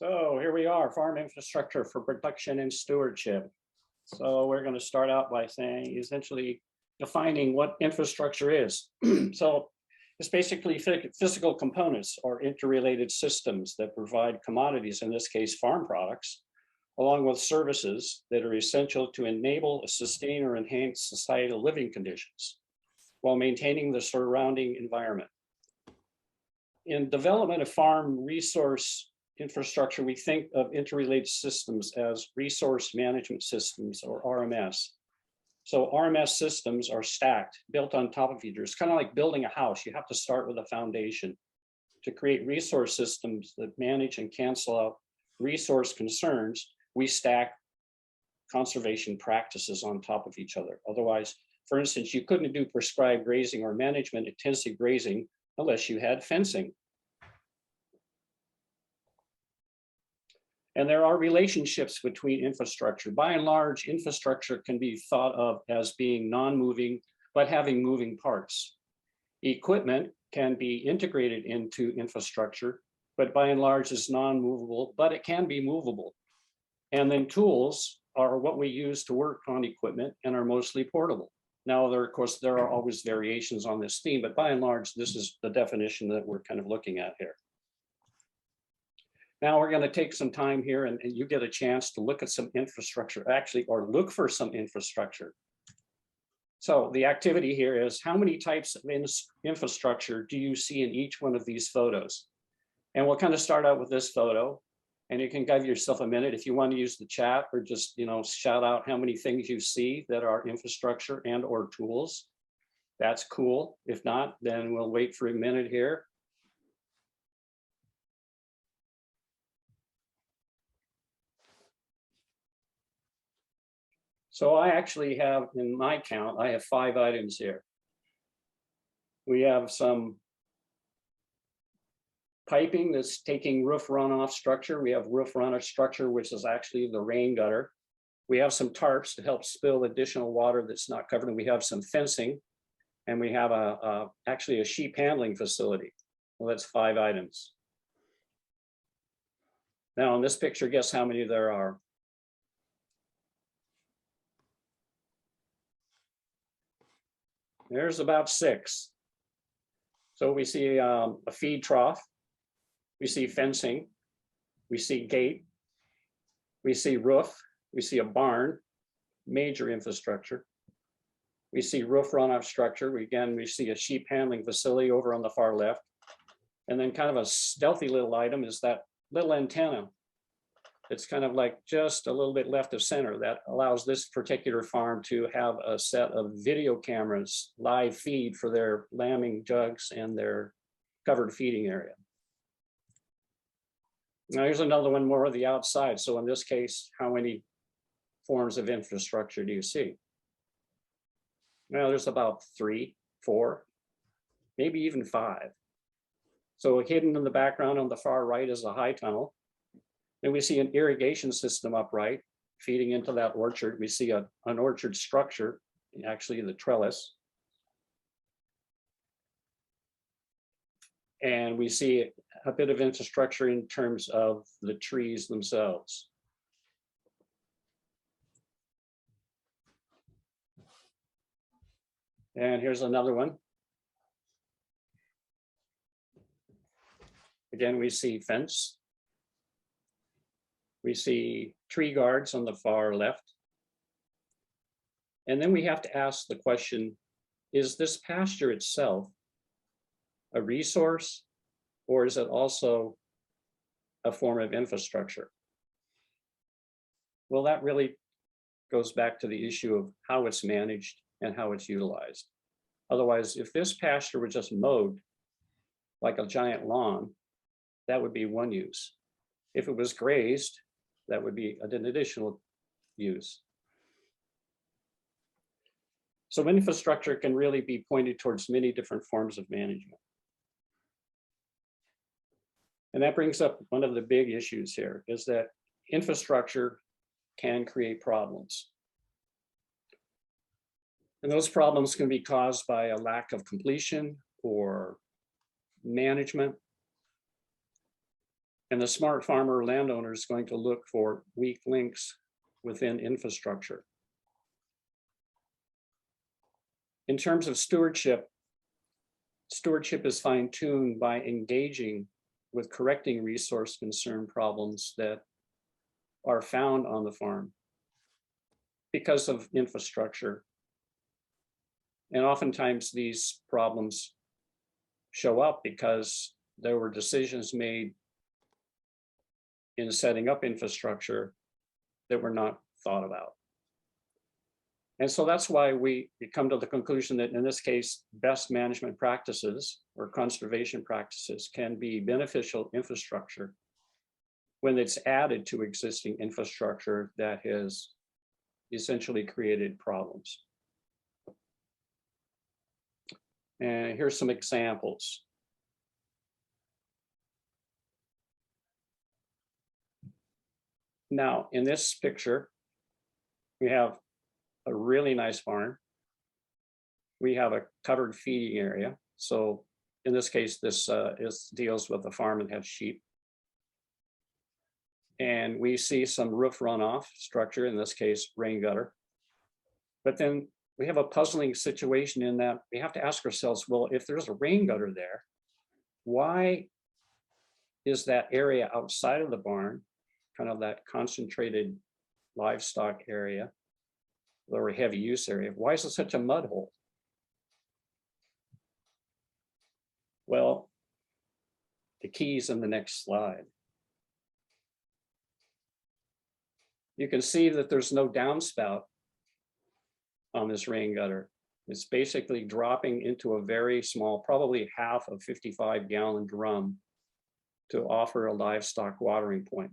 So here we are, farm infrastructure for production and stewardship. So we're going to start out by saying, essentially defining what infrastructure is. So it's basically physical components or interrelated systems that provide commodities, in this case, farm products, along with services that are essential to enable, sustain, or enhance societal living conditions while maintaining the surrounding environment. In development of farm resource infrastructure, we think of interrelated systems as resource management systems, or RMS. So RMS systems are stacked, built on top of each other. It's kind of like building a house. You have to start with a foundation to create resource systems that manage and cancel out resource concerns. We stack conservation practices on top of each other. Otherwise, for instance, you couldn't do prescribed grazing or management intensive grazing unless you had fencing. And there are relationships between infrastructure. By and large, infrastructure can be thought of as being non-moving, but having moving parts. Equipment can be integrated into infrastructure, but by and large is non-movable, but it can be movable. And then tools are what we use to work on equipment and are mostly portable. Now, of course, there are always variations on this theme, but by and large, this is the definition that we're kind of looking at here. Now we're going to take some time here and you get a chance to look at some infrastructure, actually, or look for some infrastructure. So the activity here is, how many types of infrastructure do you see in each one of these photos? And we'll kind of start out with this photo, and you can give yourself a minute if you want to use the chat, or just, shout out how many things you see that are infrastructure and or tools. That's cool. If not, then we'll wait for a minute here. So I actually have, in my count, I have 5 items here. We have some piping that's taking roof runoff structure. We have roof runoff structure, which is actually the rain gutter. We have some tarps to help spill additional water that's not covered. And we have some fencing, and we have actually a sheep handling facility. Well, that's 5 items. Now in this picture, guess how many there are? There's about 6. So we see a feed trough, we see fencing, we see gate, we see roof, we see a barn, major infrastructure. We see roof runoff structure. We see a sheep handling facility over on the far left. And then kind of a stealthy little item is that little antenna. It's kind of like just a little bit left of center that allows this particular farm to have a set of video cameras, live feed for their lambing jugs and their covered feeding area. Now here's another one more of the outside. So in this case, how many forms of infrastructure do you see? Well, there's about 3, 4, maybe even 5. So hidden in the background on the far right is a high tunnel. And we see an irrigation system upright feeding into that orchard. We see an orchard structure, actually the trellis. And we see a bit of infrastructure in terms of the trees themselves. And here's another one. Again, we see fence. We see tree guards on the far left. And then we have to ask the question, is this pasture itself a resource, or is it also a form of infrastructure? Well, that really goes back to the issue of how it's managed and how it's utilized. Otherwise, if this pasture were just mowed like a giant lawn, that would be one use. If it was grazed, that would be an additional use. So infrastructure can really be pointed towards many different forms of management. And that brings up one of the big issues here, is that infrastructure can create problems. And those problems can be caused by a lack of completion or management. And the smart farmer landowner is going to look for weak links within infrastructure. In terms of stewardship, stewardship is fine-tuned by engaging with correcting resource concern problems that are found on the farm because of infrastructure. And oftentimes these problems show up because there were decisions made in setting up infrastructure that were not thought about. And so that's why we come to the conclusion that in this case, best management practices or conservation practices can be beneficial infrastructure when it's added to existing infrastructure that has essentially created problems. And here's some examples. Now, in this picture, we have a really nice barn. We have a covered feeding area. So in this case, this deals with a farm that has sheep. And we see some roof runoff structure, in this case, rain gutter. But then we have a puzzling situation in that we have to ask ourselves, well, if there's a rain gutter there, why is that area outside of the barn, kind of that concentrated livestock area, or heavy use area, why is it such a mud hole? Well, the key's in the next slide. You can see that there's no downspout on this rain gutter. It's basically dropping into a very small, probably half a 55-gallon drum to offer a livestock watering point.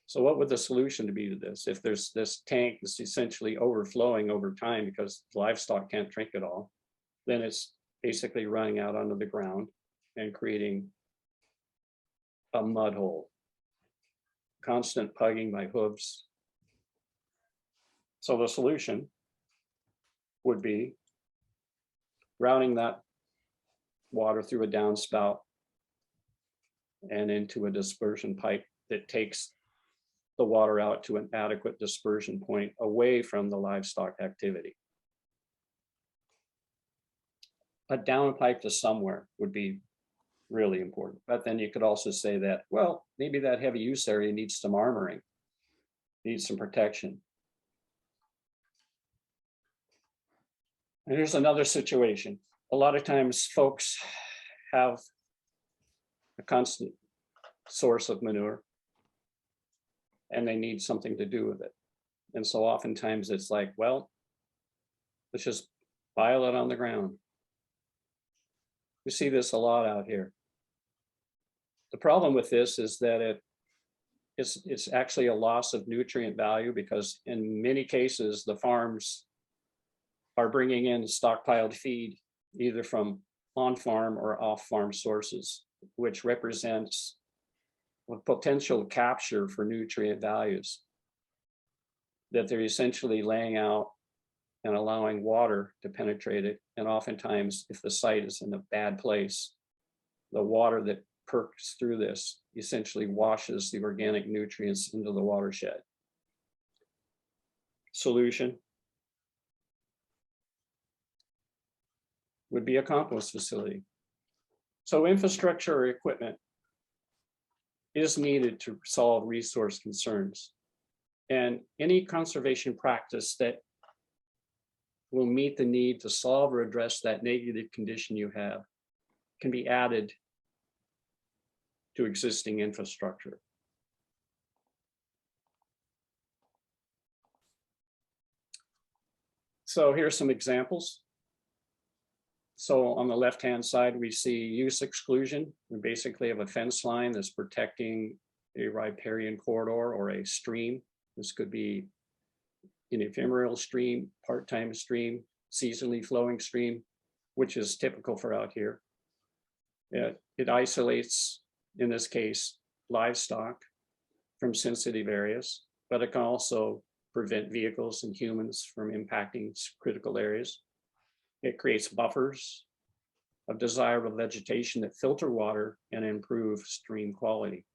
So what would the solution be to this? If there's this tank that's essentially overflowing over time because livestock can't drink it all, then it's basically running out onto the ground and creating a mud hole. Constant pugging by hooves. So the solution would be routing that water through a downspout and into a dispersion pipe that takes the water out to an adequate dispersion point away from the livestock activity. A downpipe to somewhere would be really important. But then you could also say that, well, maybe that heavy use area needs some armoring, needs some protection. And here's another situation. A lot of times folks have a constant source of manure and they need something to do with it. And so oftentimes it's like, well, let's just pile it on the ground. We see this a lot out here. The problem with this is that it's actually a loss of nutrient value because in many cases, the farms are bringing in stockpiled feed, either from on-farm or off-farm sources, which represents a potential capture for nutrient values that they're essentially laying out and allowing water to penetrate it. And oftentimes, if the site is in a bad place, the water that perks through this essentially washes the organic nutrients into the watershed. Solution would be a compost facility. So infrastructure or equipment is needed to solve resource concerns. And any conservation practice that will meet the need to solve or address that negative condition you have can be added to existing infrastructure. So here's some examples. So on the left-hand side, we see use exclusion. We basically have a fence line that's protecting a riparian corridor or a stream. This could be an ephemeral stream, part-time stream, seasonally flowing stream, which is typical for out here. It isolates, in this case, livestock from sensitive areas, but it can also prevent vehicles and humans from impacting critical areas. It creates buffers of desirable vegetation that filter water and improve stream quality.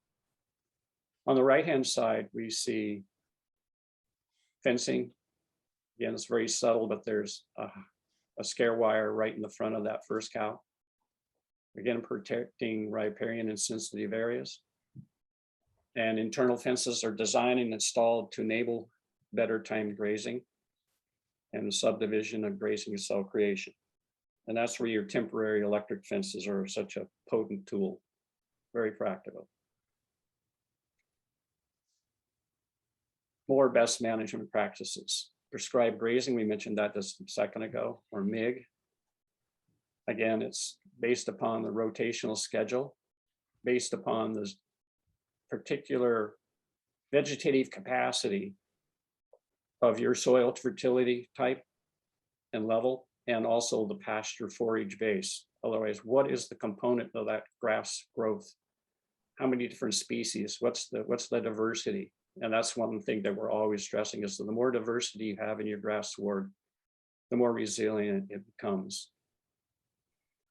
On the right-hand side, we see fencing. Again, it's very subtle, but there's a scare wire right in the front of that first cow. Again, protecting riparian and sensitive areas. And internal fences are designed and installed to enable better timed grazing and the subdivision of grazing cell creation. And that's where your temporary electric fences are such a potent tool, very practical. More best management practices. Prescribed grazing, we mentioned that just a second ago, or MIG. Again, it's based upon the rotational schedule, based upon the particular vegetative capacity of your soil fertility type and level, and also the pasture forage base. Otherwise, what is the component of that grass growth? How many different species? What's the diversity? And that's one thing that we're always stressing is that the more diversity you have in your grass sward, the more resilient it becomes.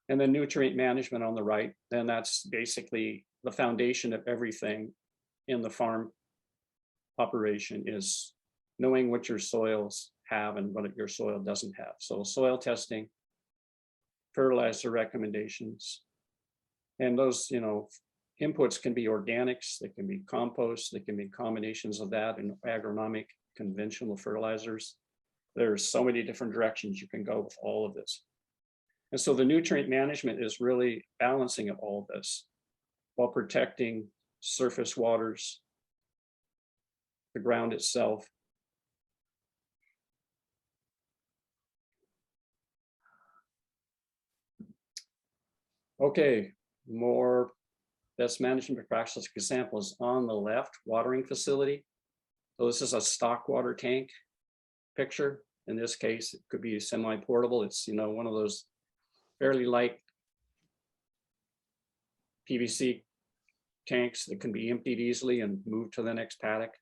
And then nutrient management on the right, then that's basically the foundation of everything in the farm operation is knowing what your soils have and what your soil doesn't have. So soil testing, fertilizer recommendations, and those, inputs can be organics, they can be compost, they can be combinations of that and agronomic conventional fertilizers. There's so many different directions you can go with all of this. And so the nutrient management is really balancing of all of this while protecting surface waters, the ground itself. Okay, more best management practice examples on the left, watering facility. So this is a stock water tank picture. In this case, it could be semi-portable. It's, one of those fairly light PVC tanks that can be emptied easily and moved to the next paddock.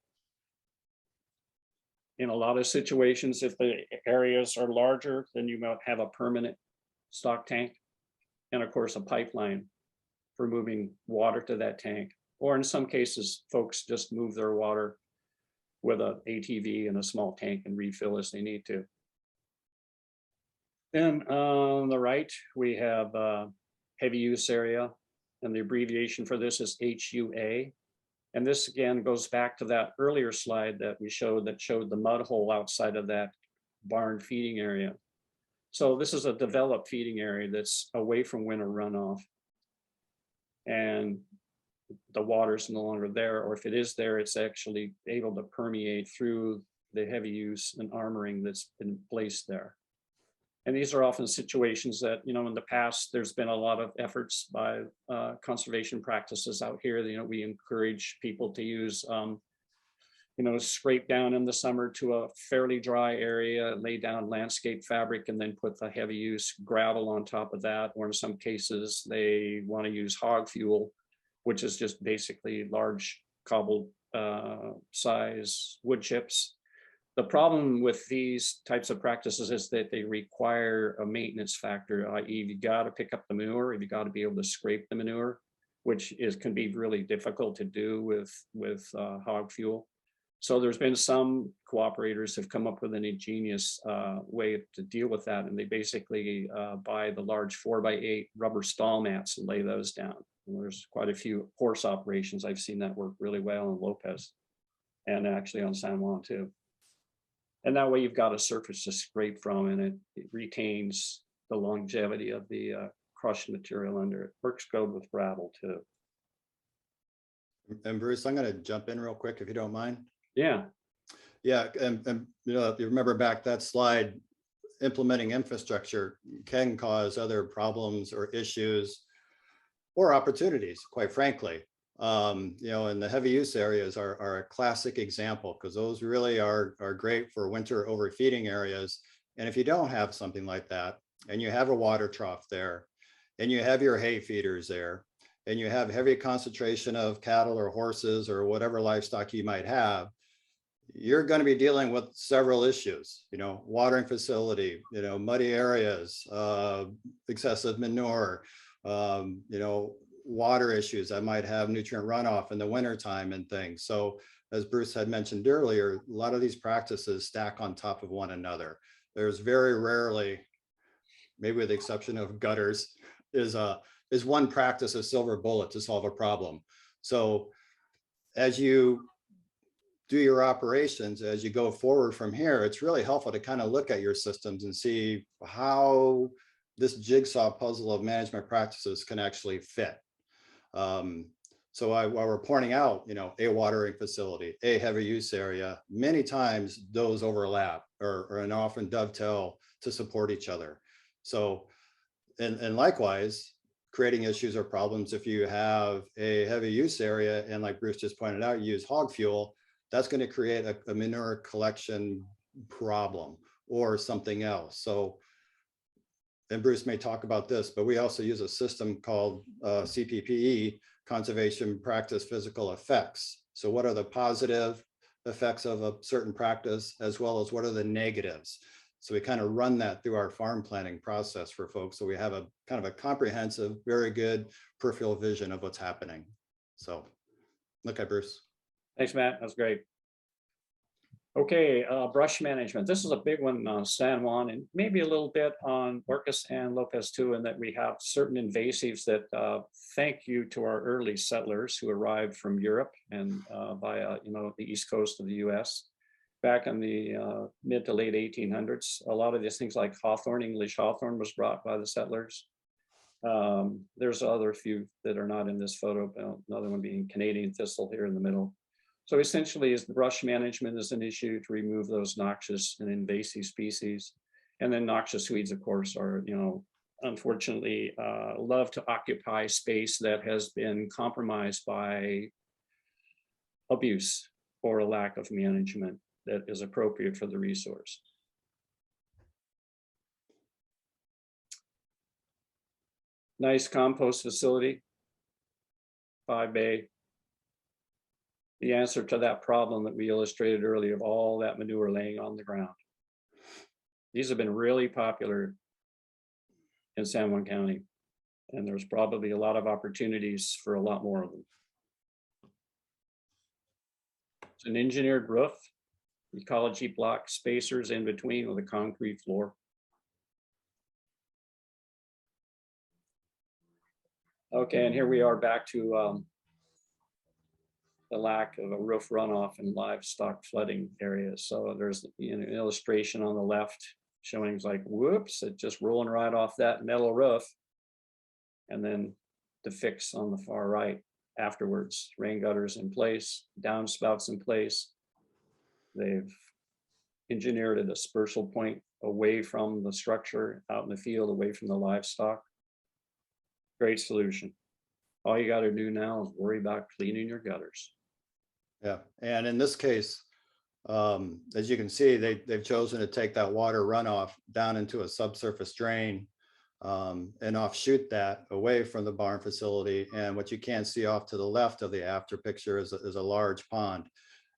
In a lot of situations, if the areas are larger, then you might have a permanent stock tank. And of course, a pipeline for moving water to that tank. Or in some cases, folks just move their water with an ATV and a small tank and refill as they need to. Then on the right, we have heavy use area, and the abbreviation for this is HUA. And this again goes back to that earlier slide that we showed that showed the mud hole outside of that barn feeding area. So this is a developed feeding area that's away from winter runoff. And the water's no longer there, or if it is there, it's actually able to permeate through the heavy use and armoring that's been placed there. And these are often situations that, in the past, there's been a lot of efforts by conservation practices out here. We encourage people to use, scrape down in the summer to a fairly dry area, lay down landscape fabric, and then put the heavy use gravel on top of that. Or in some cases, they want to use hog fuel, which is just basically large cobbled size wood chips. The problem with these types of practices is that they require a maintenance factor, i.e. you got to pick up the manure, you got to be able to scrape the manure, which can be really difficult to do with hog fuel. So there's been some cooperators have come up with an ingenious way to deal with that. And they basically buy the large 4x8 rubber stall mats and lay those down. And there's quite a few horse operations. I've seen that work really well in Lopez and actually on San Juan too. And that way you've got a surface to scrape from, and it retains the longevity of the crushed material under it. Works good with gravel too. And Bruce, I'm going to jump in real quick if you don't mind. Yeah. Yeah, and if you remember back that slide, implementing infrastructure can cause other problems or issues or opportunities, quite frankly. And the heavy use areas are a classic example, because those really are great for winter overfeeding areas. And if you don't have something like that, and you have a water trough there, and you have your hay feeders there, and you have heavy concentration of cattle or horses or whatever livestock you might have, you're going to be dealing with several issues, watering facility, muddy areas, excessive manure, water issues. I might have nutrient runoff in the wintertime and things. So as Bruce had mentioned earlier, a lot of these practices stack on top of one another. There's very rarely, maybe with the exception of gutters, is one practice a silver bullet to solve a problem. So as you do your operations, as you go forward from here, it's really helpful to kind of look at your systems and see how this jigsaw puzzle of management practices can actually fit. So while we're pointing out, a watering facility, a heavy use area, many times those overlap or and often dovetail to support each other. So, and likewise, creating issues or problems if you have a heavy use area and like Bruce just pointed out, you use hog fuel, that's going to create a manure collection problem or something else. So, and Bruce may talk about this, but we also use a system called CPPE, Conservation Practice Physical Effects. So what are the positive effects of a certain practice, as well as what are the negatives? So we kind of run that through our farm planning process for folks. So we have a kind of a comprehensive, very good peripheral vision of what's happening. So look at Bruce. Thanks, Matt. That's great. Okay, brush management. This is a big one on San Juan and maybe a little bit on Orcas and Lopez too, in that we have certain invasives that thank you to our early settlers who arrived from Europe and via the east coast of the US back in the mid to late 1800s. A lot of these things like hawthorn, English hawthorn, was brought by the settlers. There's other few that are not in this photo, another one being Canadian thistle here in the middle. So essentially, the brush management is an issue to remove those noxious and invasive species. And then noxious weeds, of course, are, unfortunately, love to occupy space that has been compromised by abuse or a lack of management that is appropriate for the resource. Nice compost facility, 5 bay. The answer to that problem that we illustrated earlier of all that manure laying on the ground. These have been really popular in San Juan County, and there's probably a lot of opportunities for a lot more of them. It's an engineered roof, ecology block spacers in between with a concrete floor. Okay, and here we are back to the lack of a roof runoff in livestock flooding areas. So there's an illustration on the left showing like, whoops, it just rolling right off that metal roof. And then the fix on the far right afterwards, rain gutters in place, downspouts in place. They've engineered a dispersal point away from the structure, out in the field, away from the livestock. Great solution. All you got to do now is worry about cleaning your gutters. Yeah, and in this case, as you can see, they've chosen to take that water runoff down into a subsurface drain and offshoot that away from the barn facility. And what you can't see off to the left of the after picture is a large pond.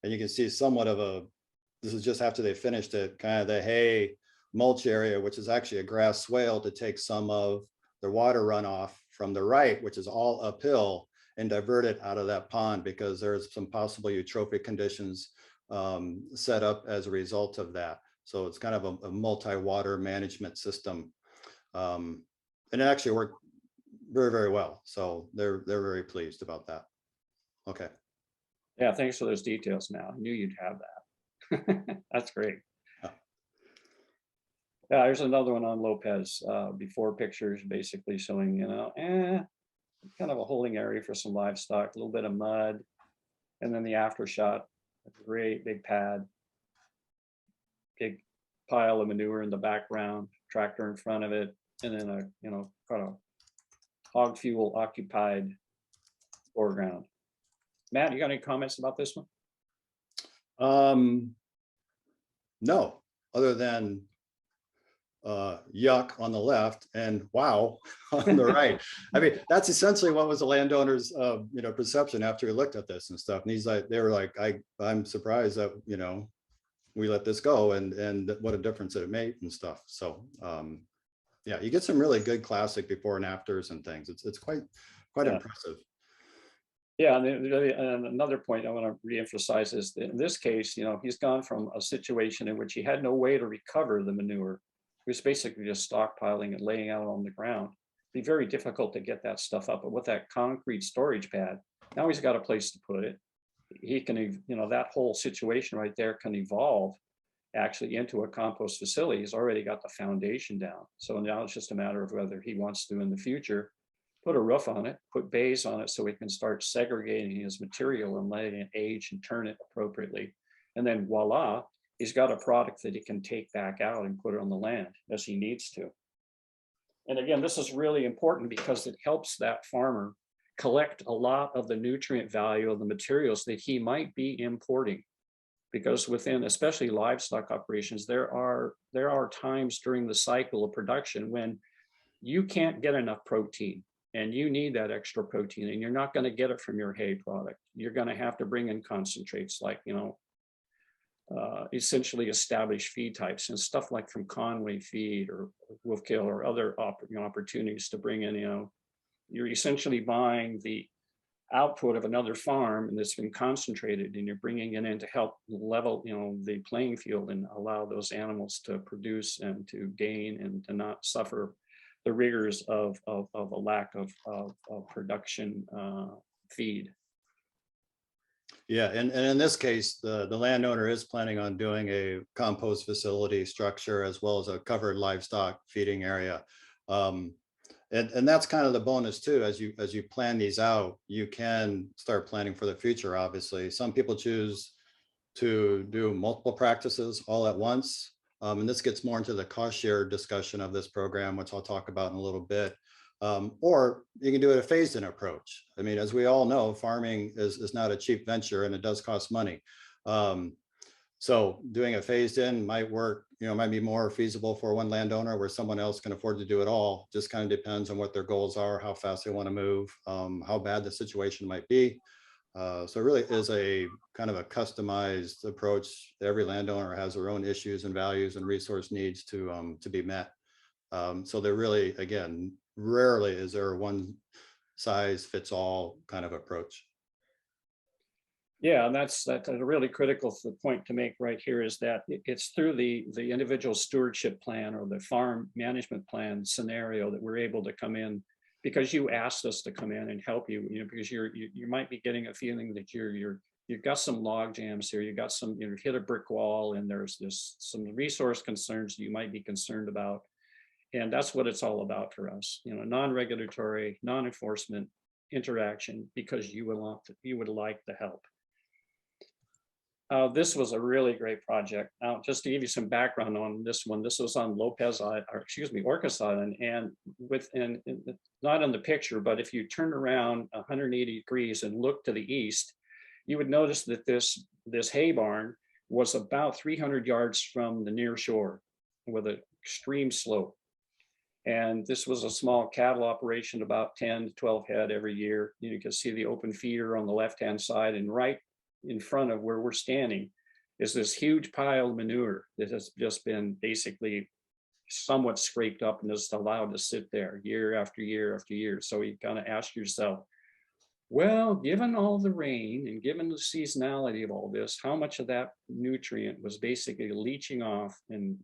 And you can see somewhat of this is just after they finished it, kind of the hay mulch area, which is actually a grass swale to take some of the water runoff from the right, which is all uphill, and divert it out of that pond because there's some possible eutrophic conditions set up as a result of that. So it's kind of a multi-water management system. And it actually worked very, very well. So they're very pleased about that. Okay. Yeah, thanks for those details now. I knew you'd have that. That's great. Yeah, there's another one on Lopez, before pictures basically showing, kind of a holding area for some livestock, a little bit of mud, and then the after shot, a great big pad, big pile of manure in the background, tractor in front of it, and then a kind of hog fuel occupied foreground. Matt, you got any comments about this one? No, other than yuck on the left and wow on the right. I mean, that's essentially what was the landowner's perception after he looked at this and stuff. And he's like, they were like, I'm surprised that we let this go and what a difference that it made and stuff. So yeah, you get some really good classic before and afters and things. It's quite Yeah. impressive. Yeah, and another point I want to reemphasize is that in this case, he's gone from a situation in which he had no way to recover the manure. He was basically just stockpiling and laying out on the ground. It'd be very difficult to get that stuff up, but with that concrete storage pad, now he's got a place to put it. He can, that whole situation right there can evolve actually into a compost facility. He's already got the foundation down. So now it's just a matter of whether he wants to in the future put a roof on it, put bays on it so he can start segregating his material and letting it age and turn it appropriately. And then voila, he's got a product that he can take back out and put it on the land as he needs to. And again, this is really important because it helps that farmer collect a lot of the nutrient value of the materials that he might be importing. Because within, especially livestock operations, there are times during the cycle of production when you can't get enough protein and you need that extra protein and you're not going to get it from your hay product. You're going to have to bring in concentrates like, essentially established feed types and stuff like from Conway feed or Wolfkill or other opportunities to bring in, you're essentially buying the output of another farm and that's been concentrated and you're bringing it in to help level, the playing field and allow those animals to produce and to gain and to not suffer the rigors of a lack of production feed. Yeah, and in this case, the landowner is planning on doing a compost facility structure as well as a covered livestock feeding area. And that's kind of the bonus too. As you plan these out, you can start planning for the future. Obviously, some people choose to do multiple practices all at once. And this gets more into the cost share discussion of this program, which I'll talk about in a little bit. Or you can do it a phased in approach. I mean, as we all know, farming is not a cheap venture and it does cost money. So doing a phased in might work, might be more feasible for one landowner where someone else can afford to do it all. Just kind of depends on what their goals are, how fast they want to move, how bad the situation might be. So it really is a kind of a customized approach. Every landowner has their own issues and values and resource needs to be met. So there really, again, rarely is there a one size fits all kind of approach. Yeah, and that's a really critical point to make right here is that it's through the individual stewardship plan or the farm management plan scenario that we're able to come in because you asked us to come in and help you, because you might be getting a feeling that you've got some log jams here, you got some, hit a brick wall and there's some resource concerns you might be concerned about. And that's what it's all about for us, non-regulatory, non-enforcement interaction because you would like the help. This was a really great project. Now, just to give you some background on this one, this was on Orcas Island, and not in the picture, but if you turn around 180 degrees and look to the east, you would notice that this hay barn was about 300 yards from the near shore with an extreme slope. And this was a small cattle operation, about 10 to 12 head every year. You can see the open feeder on the left-hand side, and right in front of where we're standing is this huge pile of manure that has just been basically somewhat scraped up and just allowed to sit there year after year after year. So you kind of ask yourself, well, given all the rain and given the seasonality of all this, how much of that nutrient was basically leaching off and,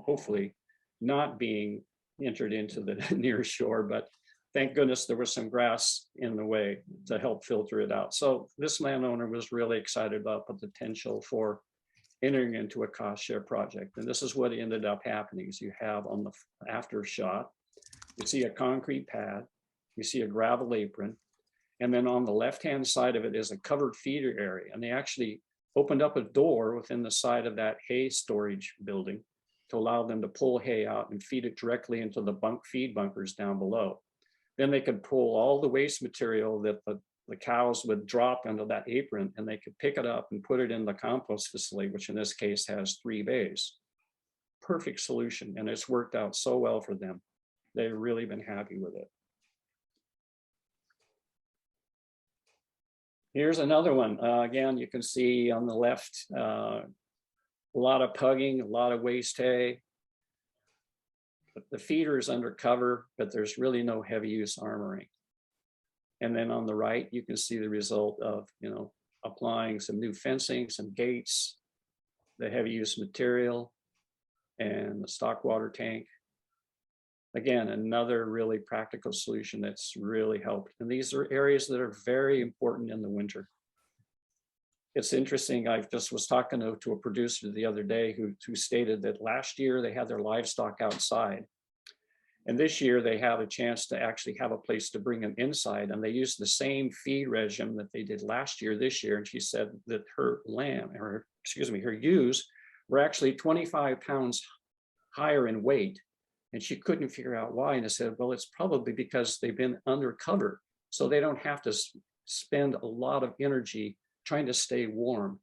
hopefully not being entered into the near shore, but thank goodness there was some grass in the way to help filter it out. So this landowner was really excited about the potential for entering into a cost share project. And this is what ended up happening is you have on the after shot, you see a concrete pad, you see a gravel apron, and then on the left-hand side of it is a covered feeder area. And they actually opened up a door within the side of that hay storage building to allow them to pull hay out and feed it directly into the feed bunkers down below. Then they could pull all the waste material that the cows would drop into that apron, and they could pick it up and put it in the compost facility, which in this case has 3 bays. perfect solution, and it's worked out so well for them. They've really been happy with it. Here's another one. Again, you can see on the left, a lot of pugging, a lot of waste hay. But the feeder is under cover, but there's really no heavy use armoring. And then on the right, you can see the result of, applying some new fencing, some gates, the heavy use material, and the stock water tank. Again, another really practical solution that's really helped. And these are areas that are very important in the winter. It's interesting, I just was talking to a producer the other day who stated that last year they had their livestock outside. And this year they have a chance to actually have a place to bring them inside. And they used the same feed regime that they did last year, this year. And she said that her her ewes were actually 25 pounds higher in weight. And she couldn't figure out why. And I said, well, it's probably because they've been undercover. So they don't have to spend a lot of energy trying to stay warm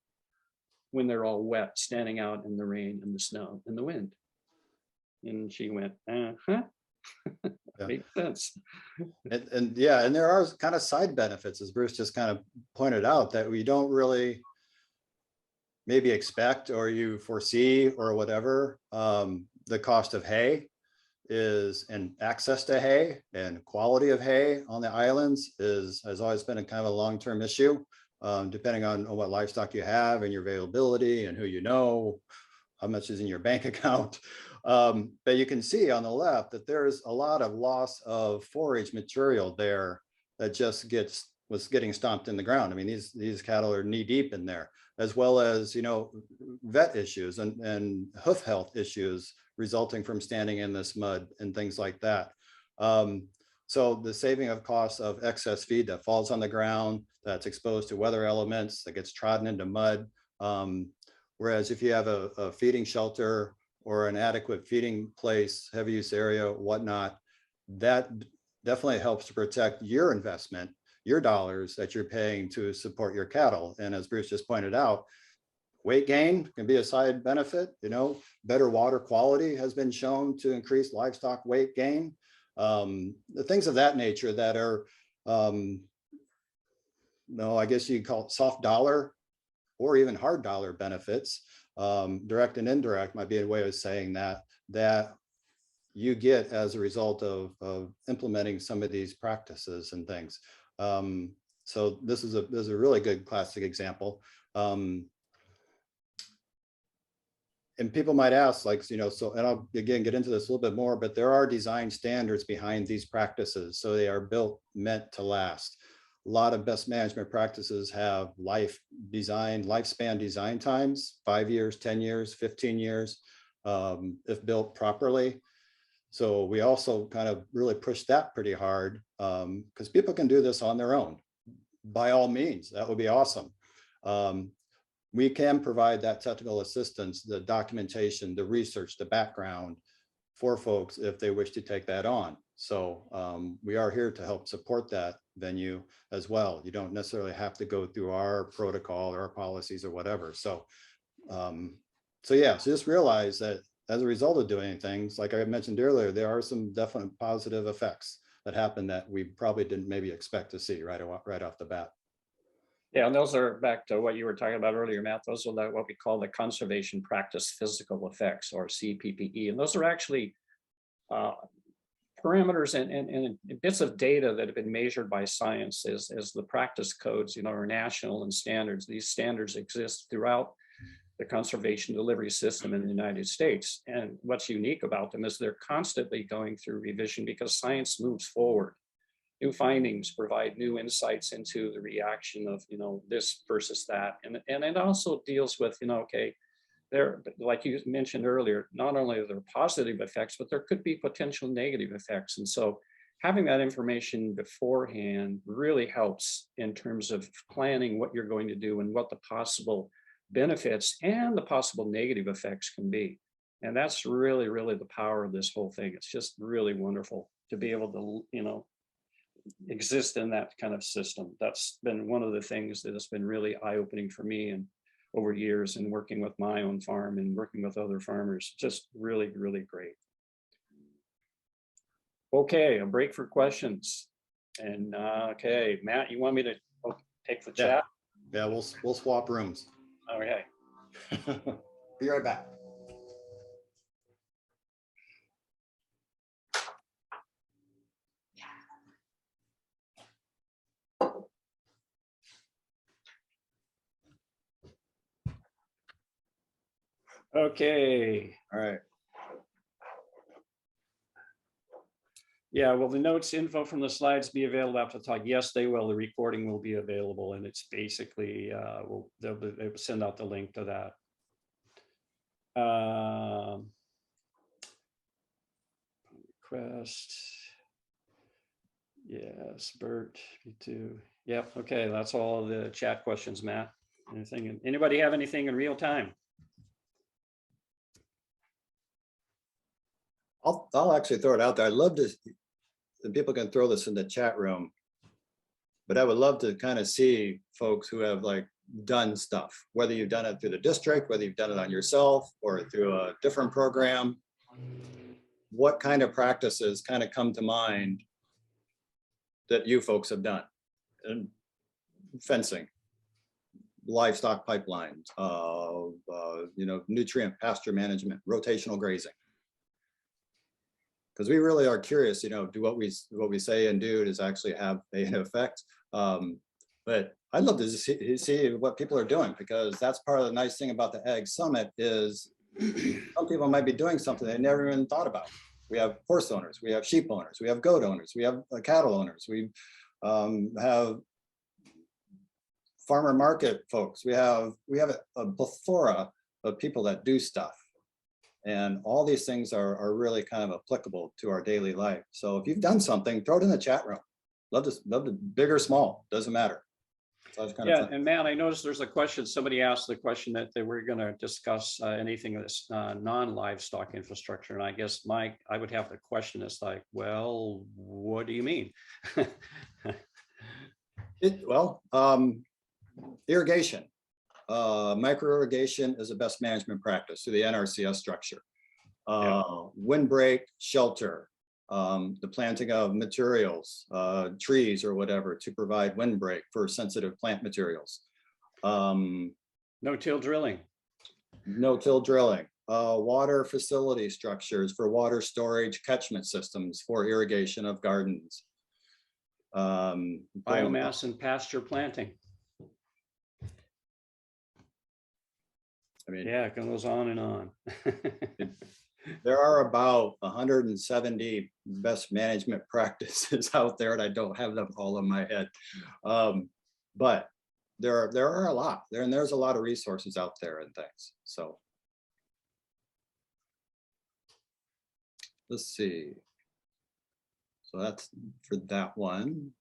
when they're all wet, standing out in the rain and the snow and the wind. And she went, uh-huh. Yeah. Makes sense. And yeah, and there are kind of side benefits, as Bruce just kind of pointed out, that we don't really maybe expect or you foresee or whatever. The cost of hay and access to hay and quality of hay on the islands has always been a kind of a long-term issue, depending on what livestock you have and your availability and who you know, how much is in your bank account. But you can see on the left that there's a lot of loss of forage material there that just was getting stomped in the ground. I mean, these cattle are knee deep in there, as well as, vet issues and hoof health issues resulting from standing in this mud and things like that. So the saving of costs of excess feed that falls on the ground, that's exposed to weather elements, that gets trodden into mud. Whereas if you have a feeding shelter or an adequate feeding place, heavy use area, whatnot, that definitely helps to protect your investment, your dollars that you're paying to support your cattle. And as Bruce just pointed out, weight gain can be a side benefit. Better water quality has been shown to increase livestock weight gain. The things of that nature that are, I guess you call it soft dollar or even hard dollar benefits, direct and indirect might be a way of saying that you get as a result of implementing some of these practices and things. So this is a really good classic example. And people might ask, and I'll again get into this a little bit more, but there are design standards behind these practices. So they are meant to last. A lot of best management practices have lifespan design times, 5 years, 10 years, 15 years, if built properly. So we also kind of really push that pretty hard, because people can do this on their own. By all means, that would be awesome. We can provide that technical assistance, the documentation, the research, the background for folks if they wish to take that on. So we are here to help support that venue as well. You don't necessarily have to go through our protocol or our policies or whatever. So, so just realize that as a result of doing things, like I mentioned earlier, there are some definite positive effects that happen that we probably didn't maybe expect to see right off the bat. Yeah, and those are back to what you were talking about earlier, Matt. Those are what we call the conservation practice physical effects, or CPPE. And those are actually parameters and bits of data that have been measured by science as the practice codes, are national and standards. These standards exist throughout the conservation delivery system in the United States. And what's unique about them is they're constantly going through revision because science moves forward. New findings provide new insights into the reaction of, this versus that. And it also deals with, okay, there, like you mentioned earlier, not only are there positive effects, but there could be potential negative effects. And so having that information beforehand really helps in terms of planning what you're going to do and what the possible benefits and the possible negative effects can be. And that's really, really the power of this whole thing. It's just really wonderful to be able to, exist in that kind of system. That's been one of the things that has been really eye-opening for me. And over years and working with my own farm and working with other farmers. Just really, really great. Okay, a break for questions. And okay, Matt, you want me to take the chat? Yeah, we'll swap rooms. Okay. Be right back. Okay. All right. Yeah, will the notes info from the slides be available after the talk? Yes, they will. The recording will be available, and it's basically they'll send out the link to that. Request. Yes, Bert, me too. Yep. Okay, that's all the chat questions, Matt. Anything? Anybody have anything in real time? I'll actually throw it out there. I'd love to, and people can throw this in the chat room, but I would love to kind of see folks who have like done stuff, whether you've done it through the district, whether you've done it on yourself or through a different program. What kind of practices kind of come to mind that you folks have done? And fencing, livestock pipelines, nutrient pasture management, rotational grazing. Because we really are curious, do what we say and do does actually have an effect. But I'd love to see what people are doing, because that's part of the nice thing about the Ag Summit is some people might be doing something they never even thought about. We have horse owners, we have sheep owners, we have goat owners, we have cattle owners, we have farmer market folks. We have a plethora of people that do stuff. And all these things are really kind of applicable to our daily life. So if you've done something, throw it in the chat room. Love to big or small, doesn't matter. So yeah, and Matt, I noticed there's a question. Somebody asked the question that they were going to discuss anything that's non-livestock infrastructure, and I guess I would have the question is like, well, what do you mean? Irrigation. Micro irrigation is a best management practice through the NRCS structure. Windbreak shelter, the planting of materials, trees or whatever to provide windbreak for sensitive plant materials. No-till drilling. No-till drilling. Water facility structures for water storage, catchment systems for irrigation of gardens. Biomass and pasture planting. I mean, yeah, it goes on and on. There are about 170 best management practices out there, and I don't have them all in my head. But there are a lot there, and there's a lot of resources out there and things. So let's see. So that's for that one.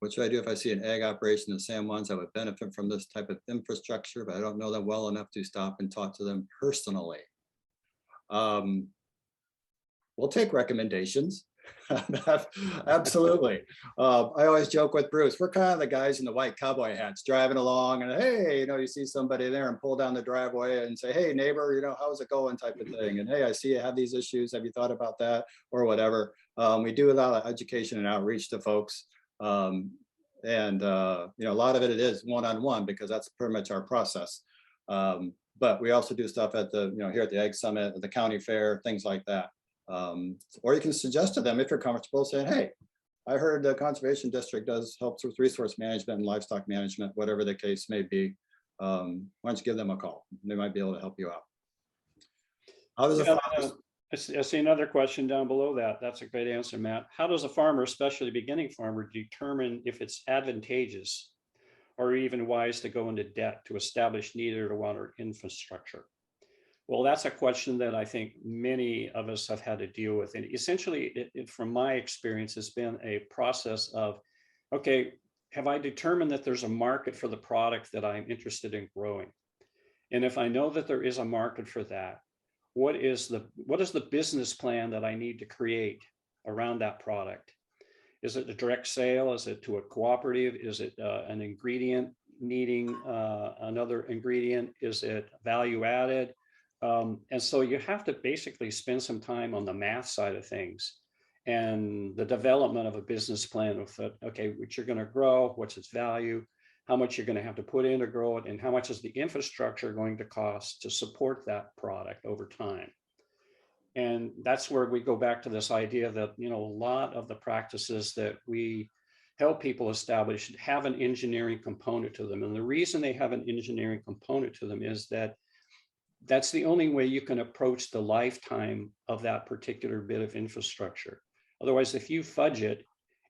What should I do if I see an ag operation in San Juan's that would benefit from this type of infrastructure, but I don't know them well enough to stop and talk to them personally? We'll take recommendations. Absolutely. I always joke with Bruce, we're kind of the guys in the white cowboy hats driving along and hey, you see somebody there and pull down the driveway and say, hey neighbor, how's it going type of thing. And hey, I see you have these issues. Have you thought about that or whatever? We do a lot of education and outreach to folks. A lot of it is one-on-one because that's pretty much our process. But we also do stuff at the, here at the Ag Summit, at the county fair, things like that. Or you can suggest to them if you're comfortable saying, hey, I heard the conservation district helps with resource management and livestock management, whatever the case may be. Why don't you give them a call? They might be able to help you out. How does I see another question down below that. That's a great answer, Matt. How does a farmer, especially a beginning farmer, determine if it's advantageous or even wise to go into debt to establish needed water infrastructure? Well, that's a question that I think many of us have had to deal with. And essentially, from my experience, it's been a process of, okay, have I determined that there's a market for the product that I'm interested in growing? And if I know that there is a market for that, what is the business plan that I need to create around that product? Is it a direct sale? Is it to a cooperative? Is it an ingredient needing another ingredient? Is it value added? And so you have to basically spend some time on the math side of things and the development of a business plan with it. Okay, what you're going to grow, what's its value, how much you're going to have to put in to grow it, and how much is the infrastructure going to cost to support that product over time. And that's where we go back to this idea that, you know, a lot of the practices that we help people establish have an engineering component to them. And the reason they have an engineering component to them is that that's the only way you can approach the lifetime of that particular bit of infrastructure. Otherwise, if you fudge it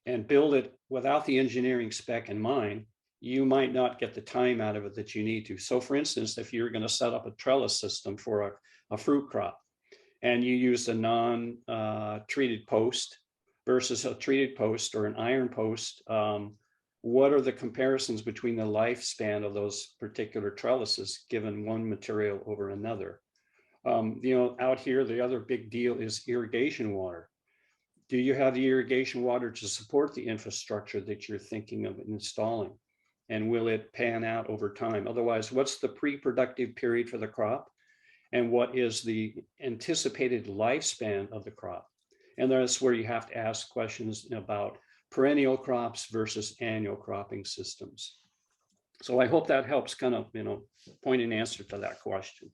and build it without the engineering spec in mind, you might not get the time out of it that you need to. So for instance, if you're going to set up a trellis system for a fruit crop, and you use a non-treated post versus a treated post or an iron post, what are the comparisons between the lifespan of those particular trellises given one material over another? You know, out here, the other big deal is irrigation water. Do you have the irrigation water to support the infrastructure that you're thinking of installing? And will it pan out over time? Otherwise, what's the pre-productive period for the crop? And what is the anticipated lifespan of the crop? And that's where you have to ask questions about perennial crops versus annual cropping systems. So I hope that helps kind of, you know, point an answer to that question.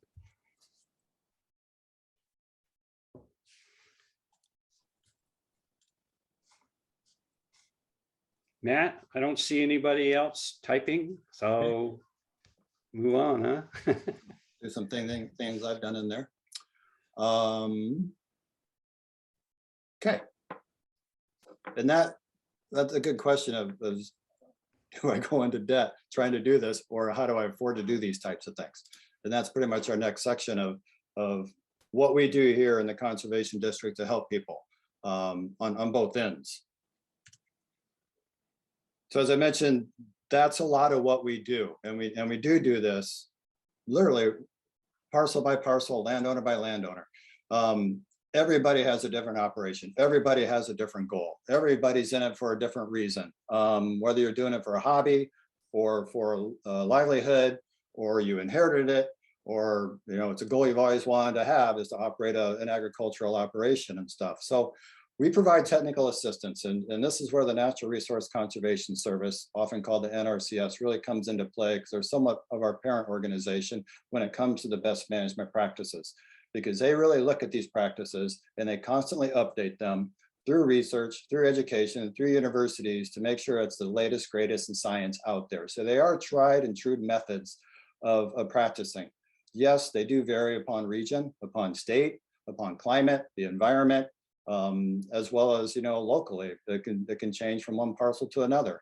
Matt, I don't see anybody else typing, so move on, huh? There's some things I've done in there. Okay. And that's a good question of do I go into debt trying to do this, or how do I afford to do these types of things? And that's pretty much our next section of what we do here in the Conservation District to help people on both ends. So as I mentioned, that's a lot of what we do. And we do this literally parcel by parcel, landowner by landowner. Everybody has a different operation. Everybody has a different goal. Everybody's in it for a different reason. Whether you're doing it for a hobby or for a livelihood, or you inherited it, or you know it's a goal you've always wanted to have, is to operate an agricultural operation and stuff. So we provide technical assistance, and this is where the Natural Resource Conservation Service, often called the NRCS, really comes into play, because they're somewhat of our parent organization when it comes to the best management practices, because they really look at these practices and they constantly update them through research, through education, through universities to make sure it's the latest, greatest in science out there. So they are tried and true methods of practicing. Yes, they do vary upon region, upon state, upon climate, the environment, as well as, you know, locally. It can change from one parcel to another.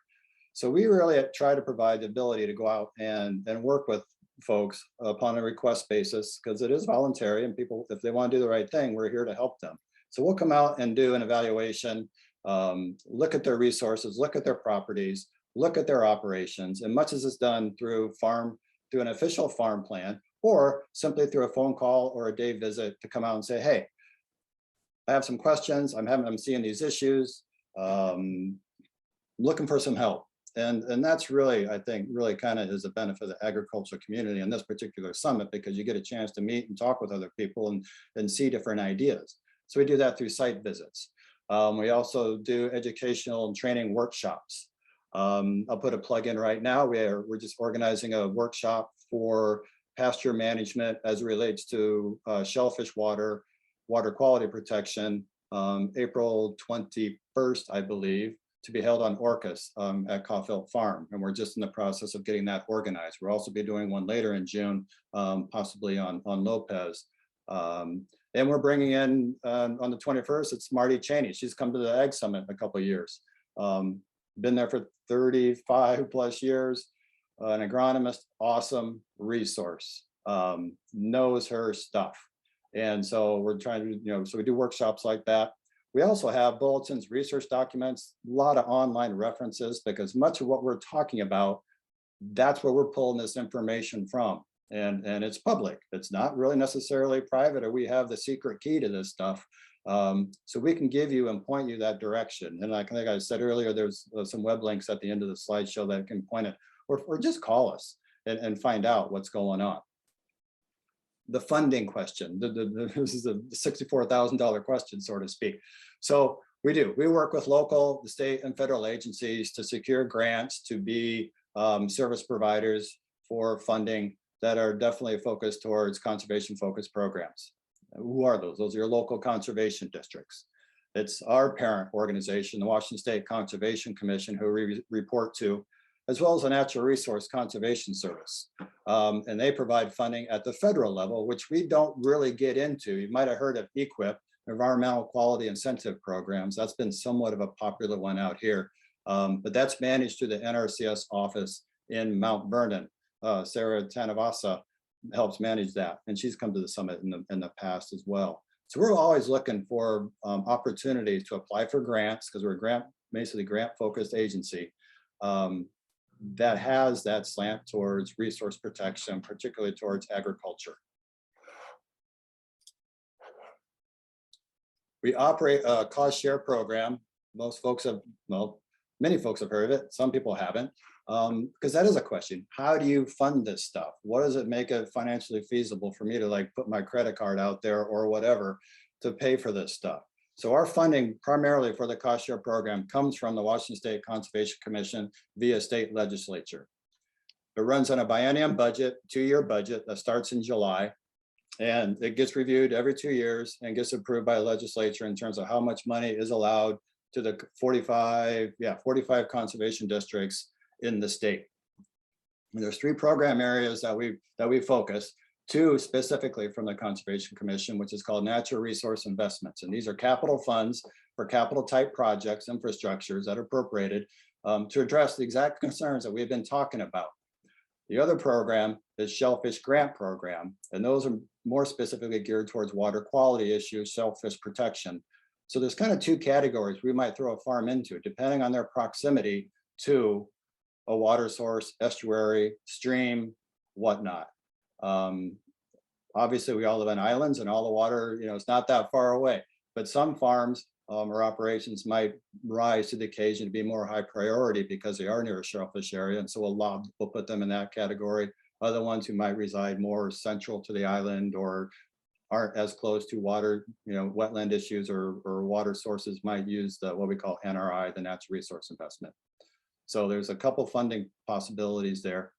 So we really try to provide the ability to go out and work with folks upon a request basis, because it is voluntary, and people, if they want to do the right thing, we're here to help them. So we'll come out and do an evaluation, look at their resources, look at their properties, look at their operations, and much as it's done through an official farm plan, or simply through a phone call or a day visit to come out and say, hey, I have some questions, I'm seeing these issues, looking for some help. And that's really, I think, really kind of is a benefit of the agricultural community in this particular summit, because you get a chance to meet and talk with other people and see different ideas. So we do that through site visits. We also do educational and training workshops. I'll put a plug in right now. We're just organizing a workshop for pasture management as it relates to shellfish water quality protection, April 21st, I believe, to be held on Orcas at Caulfield Farm. And we're just in the process of getting that organized. We'll also be doing one later in June, possibly on Lopez. And we're bringing in on the 21st, it's Marty Cheney. She's come to the Ag Summit a couple of years. Been there for 35 plus years, an agronomist, awesome resource, knows her stuff. And so we're trying to, you know, so we do workshops like that. We also have bulletins, research documents, a lot of online references, because much of what we're talking about, that's where we're pulling this information from. And it's public. It's not really necessarily private, or we have the secret key to this stuff. So we can give you and point you that direction. And like I said earlier, there's some web links at the end of the slideshow that can point it or just call us and find out what's going on. The funding question, this is a $64,000 question, so to speak. So we work with local, the state and federal agencies to secure grants to be service providers for funding that are definitely focused towards conservation focused programs. Who are those? Those are your local conservation districts. It's our parent organization, the Washington State Conservation Commission, who we report to, as well as the Natural Resource Conservation Service. And they provide funding at the federal level, which we don't really get into. You might have heard of EQIP, Environmental Quality Incentive Programs. That's been somewhat of a popular one out here, but that's managed through the NRCS office in Mount Vernon. Sarah Tanavasa helps manage that, and she's come to the summit in the past as well. So we're always looking for opportunities to apply for grants, because we're basically grant-focused agency that has that slant towards resource protection, particularly towards agriculture. We operate a cost share program. Most folks have, well, many folks have heard of it. Some people haven't, because that is a question. How do you fund this stuff? What does it make it financially feasible for me to like put my credit card out there or whatever to pay for this stuff? So our funding primarily for the cost share program comes from the Washington State Conservation Commission via state legislature. It runs on a biennium budget, 2-year budget that starts in July. And it gets reviewed every 2 years and gets approved by the legislature in terms of how much money is allowed to the 45 conservation districts in the state. And there's 3 program areas that we focus, 2 specifically from the Conservation Commission, which is called natural resource investments. And these are capital funds for capital type projects, infrastructures that are appropriated to address the exact concerns that we've been talking about. The other program is Shellfish Grant Program, and those are more specifically geared towards water quality issues, shellfish protection. So there's kind of 2 categories we might throw a farm into, depending on their proximity to a water source, estuary, stream, whatnot. Obviously, we all live on islands, and all the water, it's not that far away. But some farms or operations might rise to the occasion to be more high priority because they are near a shellfish area, and so we'll put them in that category. Other ones who might reside more central to the island or aren't as close to water, wetland issues or water sources might use what we call NRI, the natural resource investment. So there's a couple funding possibilities there.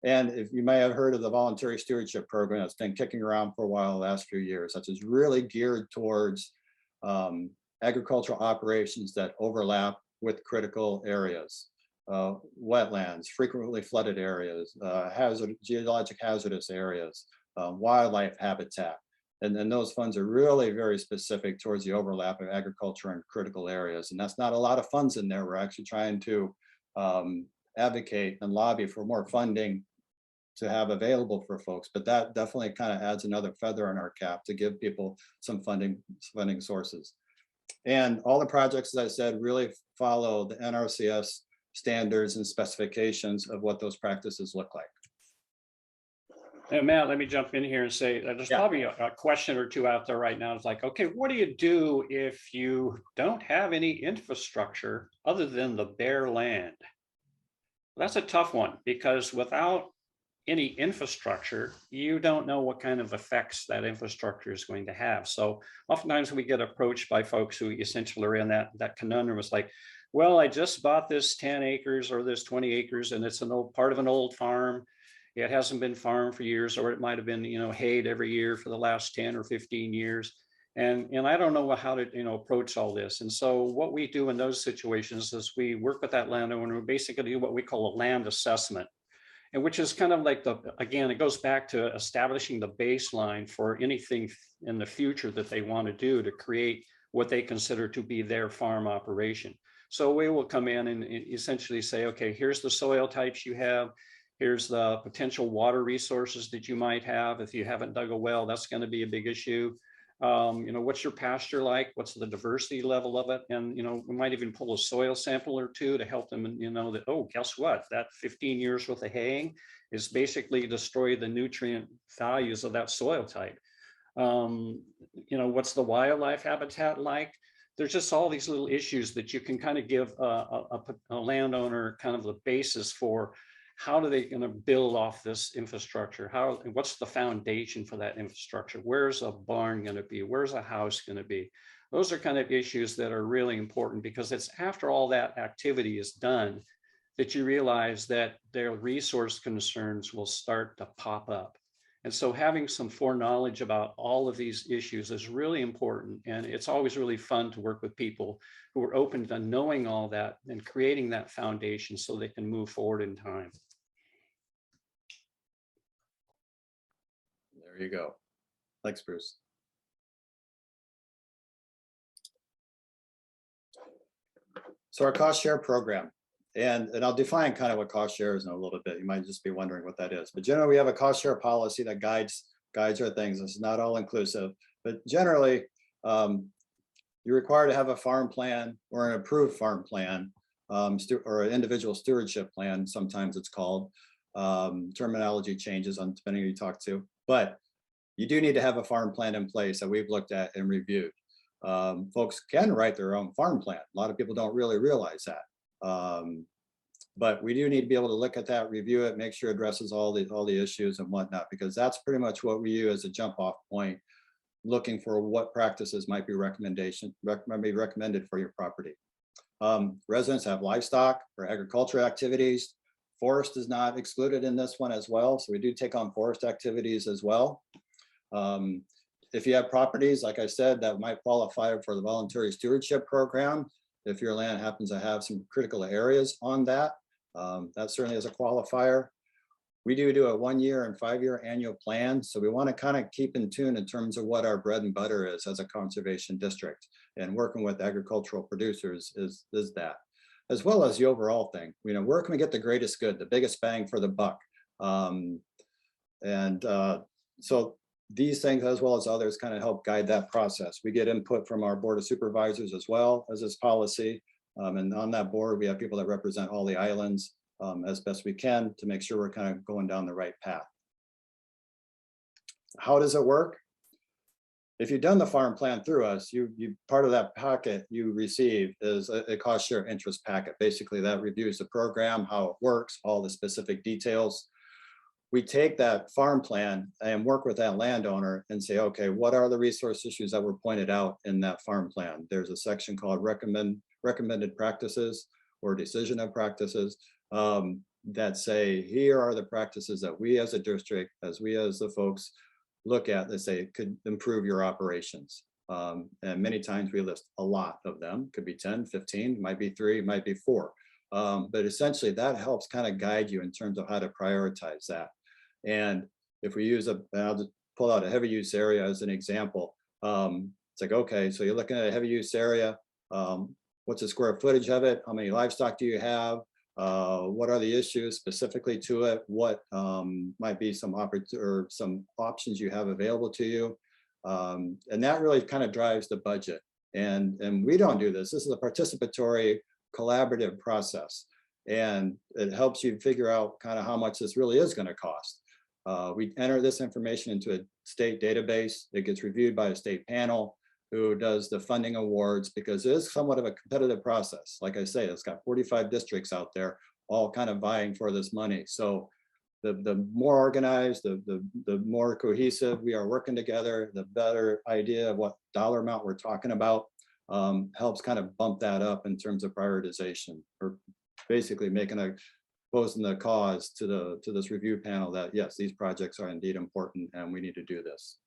And if you may have heard of the voluntary stewardship program that's been kicking around for a while the last few years, that is really geared towards agricultural operations that overlap with critical areas, wetlands, frequently flooded areas, geologic hazardous areas, wildlife habitat. And then those funds are really very specific towards the overlap of agriculture and critical areas. And that's not a lot of funds in there. We're actually trying to advocate and lobby for more funding to have available for folks, but that definitely kind of adds another feather in our cap to give people some funding sources. And all the projects, as I said, really follow the NRCS standards and specifications of what those practices look like. And Matt, let me jump in here and say there's probably a question or 2 out there right now. It's like, okay, what do you do if you don't have any infrastructure other than the bare land? That's a tough one, because without any infrastructure, you don't know what kind of effects that infrastructure is going to have. So oftentimes we get approached by folks who essentially are in that conundrum. It's like, well, I just bought this 10 acres or this 20 acres, and it's an old part of an old farm. It hasn't been farmed for years, or it might have been, hayed every year for the last 10 or 15 years. And I don't know how to, approach all this. And so what we do in those situations is we work with that landowner, basically do what we call a land assessment. And which is kind of like again, it goes back to establishing the baseline for anything in the future that they want to do to create what they consider to be their farm operation. So we will come in and essentially say, okay, here's the soil types you have. Here's the potential water resources that you might have. If you haven't dug a well, that's going to be a big issue. What's your pasture like? What's the diversity level of it? And, we might even pull a soil sample or 2 to help them, that, oh, guess what? That 15 years worth of haying is basically destroy the nutrient values of that soil type. What's the wildlife habitat like? There's just all these little issues that you can kind of give a landowner kind of the basis for how are they going to build off this infrastructure? What's the foundation for that infrastructure? Where's a barn going to be? Where's a house going to be? Those are kind of issues that are really important, because it's after all that activity is done that you realize that their resource concerns will start to pop up. And so having some foreknowledge about all of these issues is really important. And it's always really fun to work with people who are open to knowing all that and creating that foundation so they can move forward in time. There you go. Thanks, Bruce. So our cost share program, and I'll define kind of what cost share is in a little bit. You might just be wondering what that is. But generally, we have a cost share policy that guides our things. It's not all inclusive, but generally, you're required to have a farm plan or an approved farm plan, or an individual stewardship plan. Sometimes it's called. Terminology changes on depending who you talk to, but you do need to have a farm plan in place that we've looked at and reviewed. Folks can write their own farm plan. A lot of people don't really realize that. But we do need to be able to look at that, review it, make sure it addresses all the issues and whatnot, because that's pretty much what we use as a jump off point, looking for what practices might be recommended for your property. Residents have livestock or agriculture activities. Forest is not excluded in this one as well. So we do take on forest activities as well. If you have properties, like I said, that might qualify for the voluntary stewardship program, if your land happens to have some critical areas on that, that certainly is a qualifier. We do a 1 year and 5 year annual plan. So we want to kind of keep in tune in terms of what our bread and butter is as a conservation district, and working with agricultural producers is that, as well as the overall thing. You know, where can we get the greatest good, the biggest bang for the buck? So these things, as well as others, kind of help guide that process. We get input from our board of supervisors as well as this policy. And on that board, we have people that represent all the islands as best we can to make sure we're kind of going down the right path. How does it work? If you've done the farm plan through us, you part of that packet you receive is a cost share interest packet. Basically, that reviews the program, how it works, all the specific details. We take that farm plan and work with that landowner and say, okay, what are the resource issues that were pointed out in that farm plan? There's a section called recommended practices or decision of practices that say, here are the practices that we as a district, as the folks look at, that say could improve your operations. And many times we list a lot of them, could be 10, 15, might be 3, might be 4. But essentially that helps kind of guide you in terms of how to prioritize that. And if we use I'll just pull out a heavy use area as an example. It's like, okay, so you're looking at a heavy use area. What's the square footage of it? How many livestock do you have? What are the issues specifically to it? What might be some options you have available to you? And that really kind of drives the budget. And we don't do this. This is a participatory, collaborative process. And it helps you figure out kind of how much this really is going to cost. We enter this information into a state database. It gets reviewed by a state panel who does the funding awards, because it is somewhat of a competitive process. Like I say, it's got 45 districts out there, all kind of vying for this money. So the more organized, the more cohesive we are working together, the better idea of what dollar amount we're talking about, helps kind of bump that up in terms of prioritization, or basically posing the cause to this review panel that yes, these projects are indeed important and we need to do this.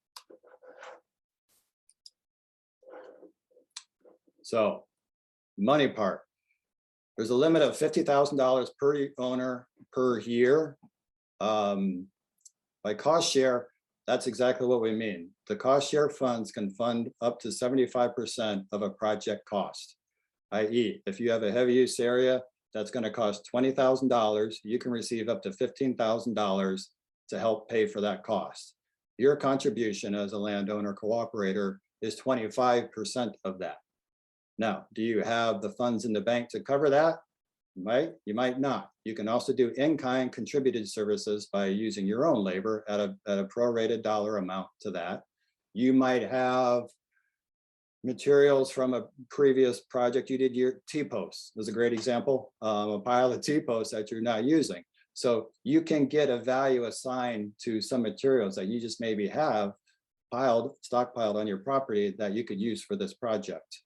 So money part, there's a limit of $50,000 per owner per year. By cost share, that's exactly what we mean. The cost share funds can fund up to 75% of a project cost, i.e. if you have a heavy use area that's going to cost $20,000, you can receive up to $15,000 to help pay for that cost. Your contribution as a landowner cooperator is 25% of that. Now, do you have the funds in the bank to cover that? You might not. You can also do in-kind contributed services by using your own labor at a prorated dollar amount to that. You might have materials from a previous project you did. Your T-posts is a great example, a pile of T-posts that you're not using. So you can get a value assigned to some materials that you just maybe have stockpiled on your property that you could use for this project.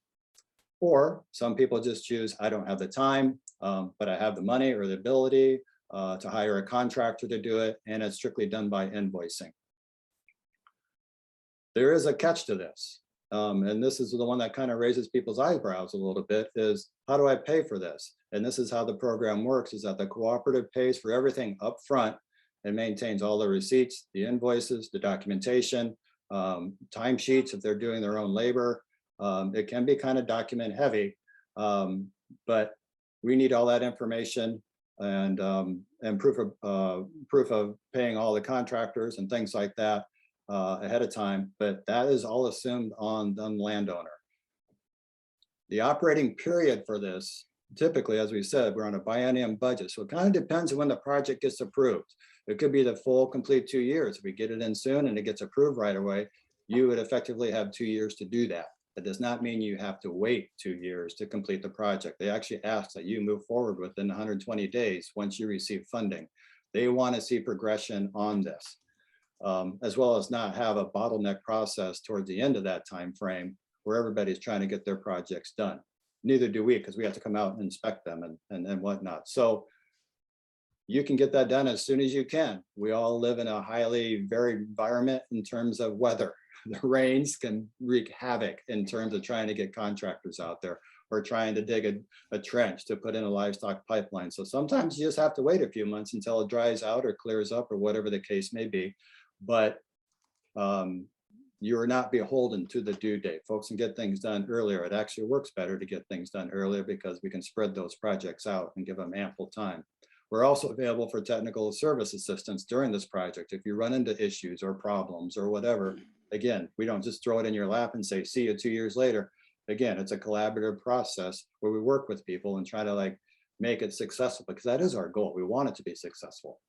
Or some people just choose, I don't have the time, but I have the money or the ability to hire a contractor to do it, and it's strictly done by invoicing. There is a catch to this, and this is the one that kind of raises people's eyebrows a little bit, is how do I pay for this? And this is how the program works, is that the cooperative pays for everything up front and maintains all the receipts, the invoices, the documentation, timesheets if they're doing their own labor. It can be kind of document heavy, but we need all that information and proof of paying all the contractors and things like that ahead of time. But that is all assumed on the landowner. The operating period for this, typically, as we said, we're on a biennium budget, so it kind of depends on when the project gets approved. It could be the full complete 2 years. If we get it in soon and it gets approved right away, you would effectively have 2 years to do that. That does not mean you have to wait 2 years to complete the project. They actually ask that you move forward within 120 days once you receive funding. They want to see progression on this, as well as not have a bottleneck process towards the end of that time frame where everybody's trying to get their projects done. Neither do we, because we have to come out and inspect them and whatnot. So you can get that done as soon as you can. We all live in a highly varied environment in terms of weather. The rains can wreak havoc in terms of trying to get contractors out there or trying to dig a trench to put in a livestock pipeline. So sometimes you just have to wait a few months until it dries out or clears up or whatever the case may be. But you're not beholden to the due date. Folks can get things done earlier. It actually works better to get things done earlier because we can spread those projects out and give them ample time. We're also available for technical service assistance during this project. If you run into issues or problems or whatever, again, we don't just throw it in your lap and say, see you 2 years later. Again, it's a collaborative process where we work with people and try to make it successful, because that is our goal. We want it to be successful.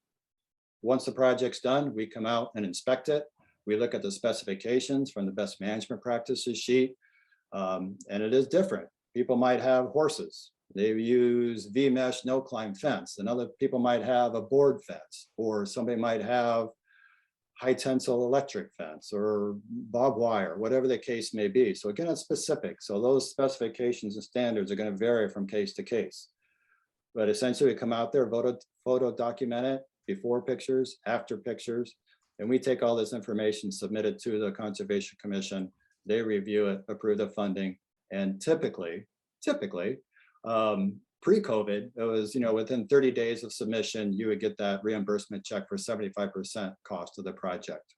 Once the project's done, we come out and inspect it. We look at the specifications from the best management practices sheet, and it is different. People might have horses. They use V-mesh no-climb fence, and other people might have a board fence, or somebody might have high tensile electric fence or barbed wire, whatever the case may be. So again, it's specific. So those specifications and standards are going to vary from case to case. But essentially, we come out there, photo document it, before pictures, after pictures, and we take all this information, submit it to the Conservation Commission. They review it, approve the funding, and typically, pre-COVID, it was, within 30 days of submission, you would get that reimbursement check for 75% cost of the project.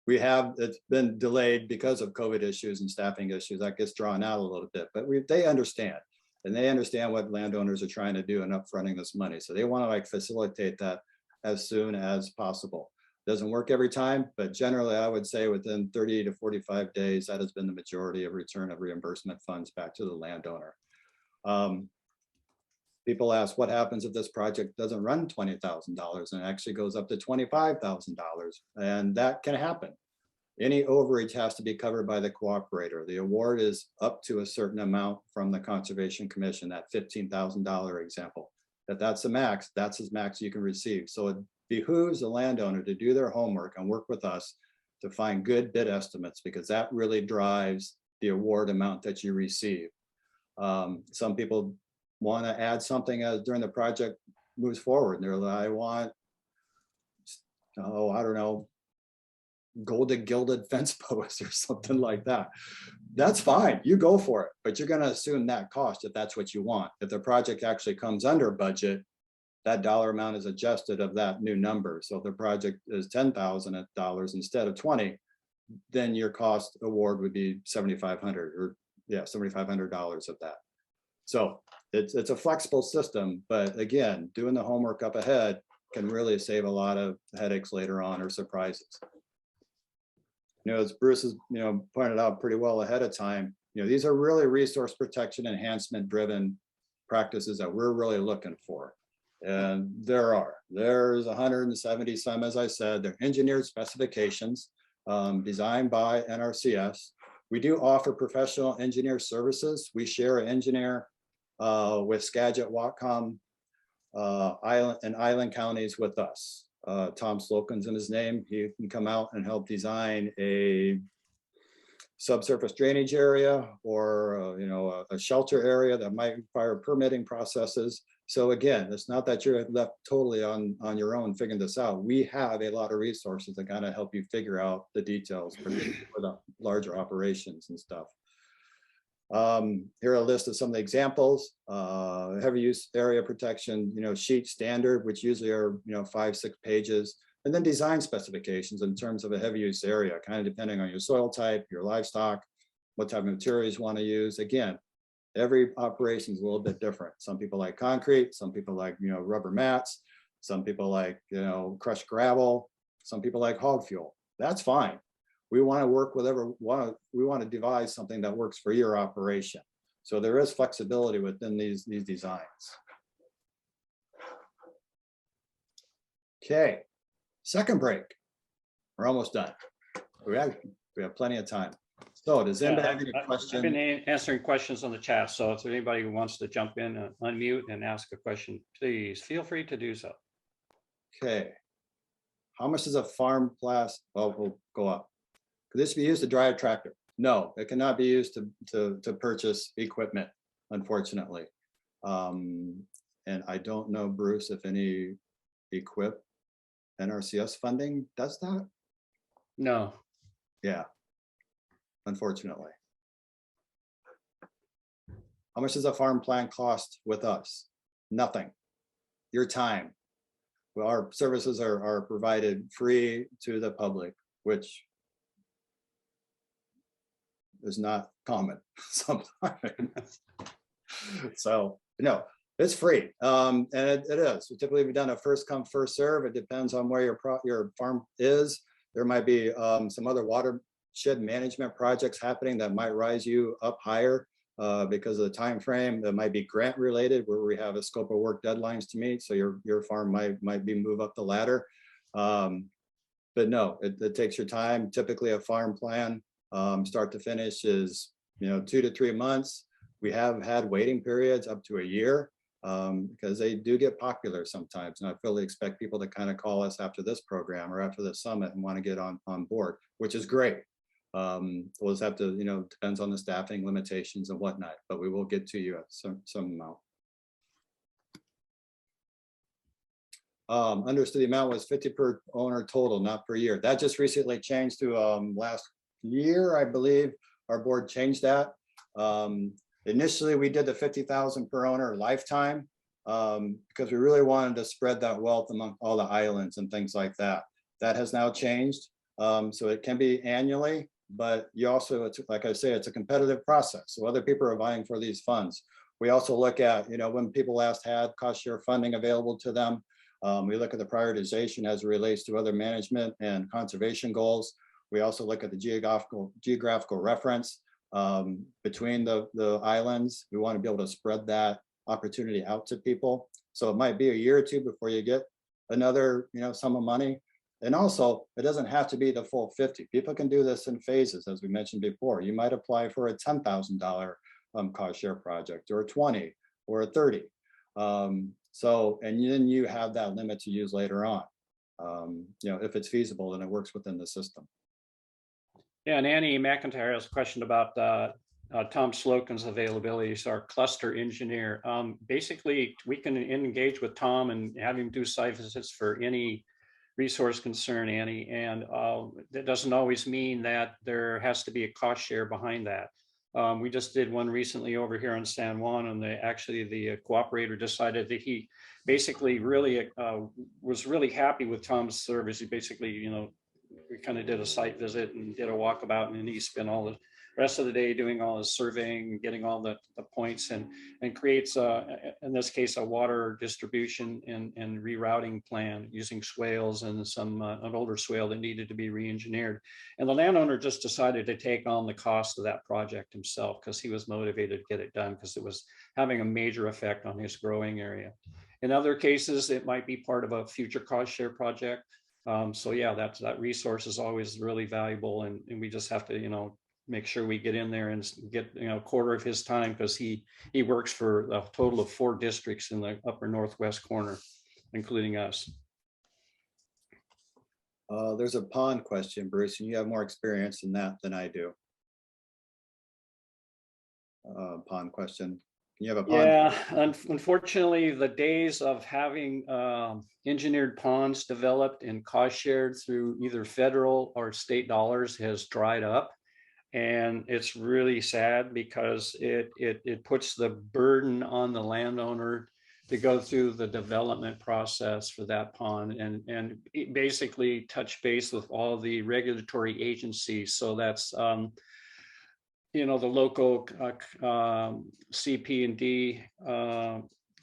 It's been delayed because of COVID issues and staffing issues. That gets drawn out a little bit, but they understand. And they understand what landowners are trying to do in upfronting this money. So they want to facilitate that as soon as possible. Doesn't work every time, but generally I would say within 30 to 45 days, that has been the majority of return of reimbursement funds back to the landowner. People ask, what happens if this project doesn't run $20,000 and actually goes up to $25,000? And that can happen. Any overage has to be covered by the cooperator. The award is up to a certain amount from the Conservation Commission, that $15,000 example. If that's the max, that's as max you can receive. So it behooves the landowner to do their homework and work with us to find good bid estimates, because that really drives the award amount that you receive. Some people want to add something as during the project moves forward. And they're like, I want, I don't know, golden gilded fence posts or something like that. That's fine, you go for it, but you're going to assume that cost if that's what you want. If the project actually comes under budget, that dollar amount is adjusted of that new number. So if the project is $10,000 instead of 20, then your cost award would be $7,500 or $7,500 of that. So it's a flexible system, but again, doing the homework up ahead can really save a lot of headaches later on or surprises. As Bruce has pointed out pretty well ahead of time, these are really resource protection enhancement driven practices that we're really looking for. And there's 170 some, as I said. They're engineered specifications designed by NRCS. We do offer professional engineer services. We share an engineer with Skagit Whatcom island counties with us. Tom Slokin's in his name. He can come out and help design a subsurface drainage area or a shelter area that might require permitting processes. So again, it's not that you're left totally on your own figuring this out. We have a lot of resources that kind of help you figure out the details, particularly for the larger operations and stuff. Here are a list of some of the examples. Heavy use area protection, sheet standard, which usually are 5-6 pages, and then design specifications in terms of a heavy use area, kind of depending on your soil type, your livestock, what type of materials you want to use. Again, every operation is a little bit different. Some people like concrete, some people like rubber mats, some people like crushed gravel, some people like hog fuel. That's fine. We want to work with we want to devise something that works for your operation. So there is flexibility within these designs. Okay, second break. We're almost done. We have plenty of time. So does anybody have any questions? I've been answering questions on the chat. So if anybody who wants to jump in, unmute and ask a question, please feel free to do so. Okay. How much does a farm class? Oh, we'll go up. Could this be used to drive a tractor? No, it cannot be used to purchase equipment, unfortunately. And I don't know, Bruce, if any equip NRCS funding does that? No. Yeah, unfortunately. How much does a farm plan cost with us? Nothing. Your time. Well, our services are provided free to the public, which is not common sometimes. So no, it's free. And it is. So typically we've done a first come, first serve. It depends on where your farm is. There might be some other watershed management projects happening that might rise you up higher because of the time frame. That might be grant related, where we have a scope of work deadlines to meet. So your farm might be move up the ladder. But no, it takes your time. Typically a farm plan start to finish is 2 to 3 months. We have had waiting periods up to a year because they do get popular sometimes. And I fully expect people to kind of call us after this program or after the summit and want to get on board, which is great. We'll just have to, depends on the staffing limitations and whatnot, but we will get to you at some amount. Understood the amount was 50 per owner total, not per year. That just recently changed to last year, I believe. Our board changed that. Initially, we did the 50,000 per owner lifetime because we really wanted to spread that wealth among all the islands and things like that. That has now changed. So it can be annually, but you also, it's, like I say, it's a competitive process. So other people are vying for these funds. We also look at, when people last had cost share funding available to them. We look at the prioritization as it relates to other management and conservation goals. We also look at the geographical reference between the islands. We want to be able to spread that opportunity out to people. So it might be a year or two before you get another, sum of money. And also, it doesn't have to be the full 50. People can do this in phases, as we mentioned before. You might apply for a $10,000 cost share project, or a 20, or a 30. So, and then you have that limit to use later on. If it's feasible and it works within the system. Yeah, and Annie McIntyre has a question about Tom Slokin's availability. He's our cluster engineer. Basically, we can engage with Tom and have him do site visits for any resource concern, Annie, and that doesn't always mean that there has to be a cost share behind that. We just did one recently over here in San Juan, and the cooperator decided that he basically really was really happy with Tom's service. He basically, we kind of did a site visit and did a walkabout, and then he spent all the rest of the day doing all his surveying, getting all the points, and creates, in this case, a water distribution and rerouting plan using swales and an older swale that needed to be re-engineered. And the landowner just decided to take on the cost of that project himself because he was motivated to get it done because it was having a major effect on his growing area. In other cases, it might be part of a future cost share project. So yeah, that resource is always really valuable, and we just have to, make sure we get in there and get, a quarter of his time, because he works for a total of 4 districts in the upper northwest corner, including us. There's a pond question, Bruce, and you have more experience in that than I do. Pond question. You have a pond? Yeah, unfortunately, the days of having engineered ponds developed and cost shared through either federal or state dollars has dried up. And it's really sad, because it puts the burden on the landowner to go through the development process for that pond, and basically touch base with all the regulatory agencies. So that's the local CP&D,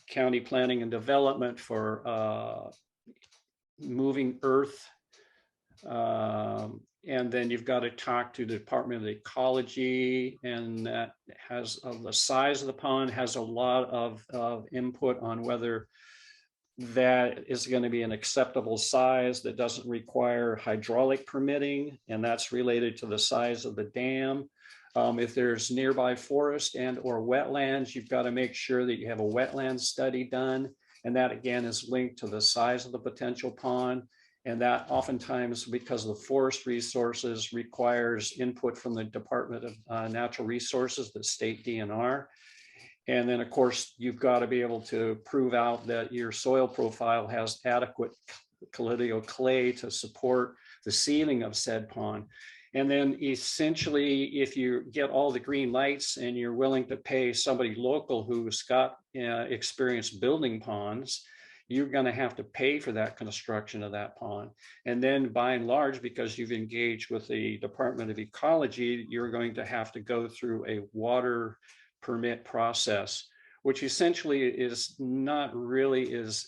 county planning and development for moving earth. And then you've got to talk to the Department of Ecology, and that has the size of the pond has a lot of input on whether that is going to be an acceptable size that doesn't require hydraulic permitting, and that's related to the size of the dam. If there's nearby forest and or wetlands, you've got to make sure that you have a wetland study done. And that again is linked to the size of the potential pond. And that oftentimes, because of the forest resources, requires input from the Department of Natural Resources, the state DNR. And then of course, you've got to be able to prove out that your soil profile has adequate colloidal clay to support the sealing of said pond. And then essentially, if you get all the green lights and you're willing to pay somebody local who's got experience building ponds, you're going to have to pay for that construction of that pond. And then by and large, because you've engaged with the Department of Ecology, you're going to have to go through a water permit process, which essentially is not really as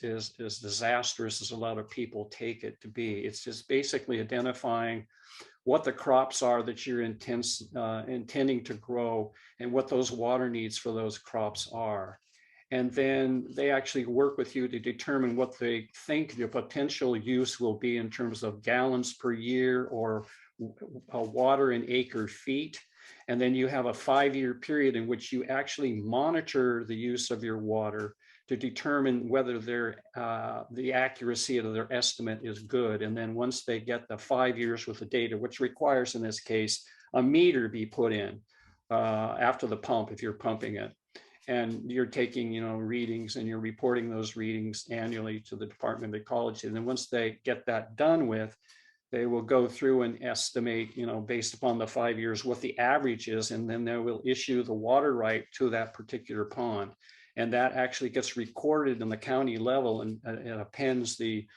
disastrous as a lot of people take it to be. It's just basically identifying what the crops are that you're intending to grow and what those water needs for those crops are. And then they actually work with you to determine what they think the potential use will be in terms of gallons per year or water in acre feet. And then you have a 5-year period in which you actually monitor the use of your water to determine whether the accuracy of their estimate is good. And then once they get the 5 years with the data, which requires in this case a meter be put in after the pump if you're pumping it, and you're taking readings and you're reporting those readings annually to the Department of Ecology. And then once they get that done with, they will go through and estimate, based upon the 5 years, what the average is, and then they will issue the water right to that particular pond. And that actually gets recorded in the county level, and it appends the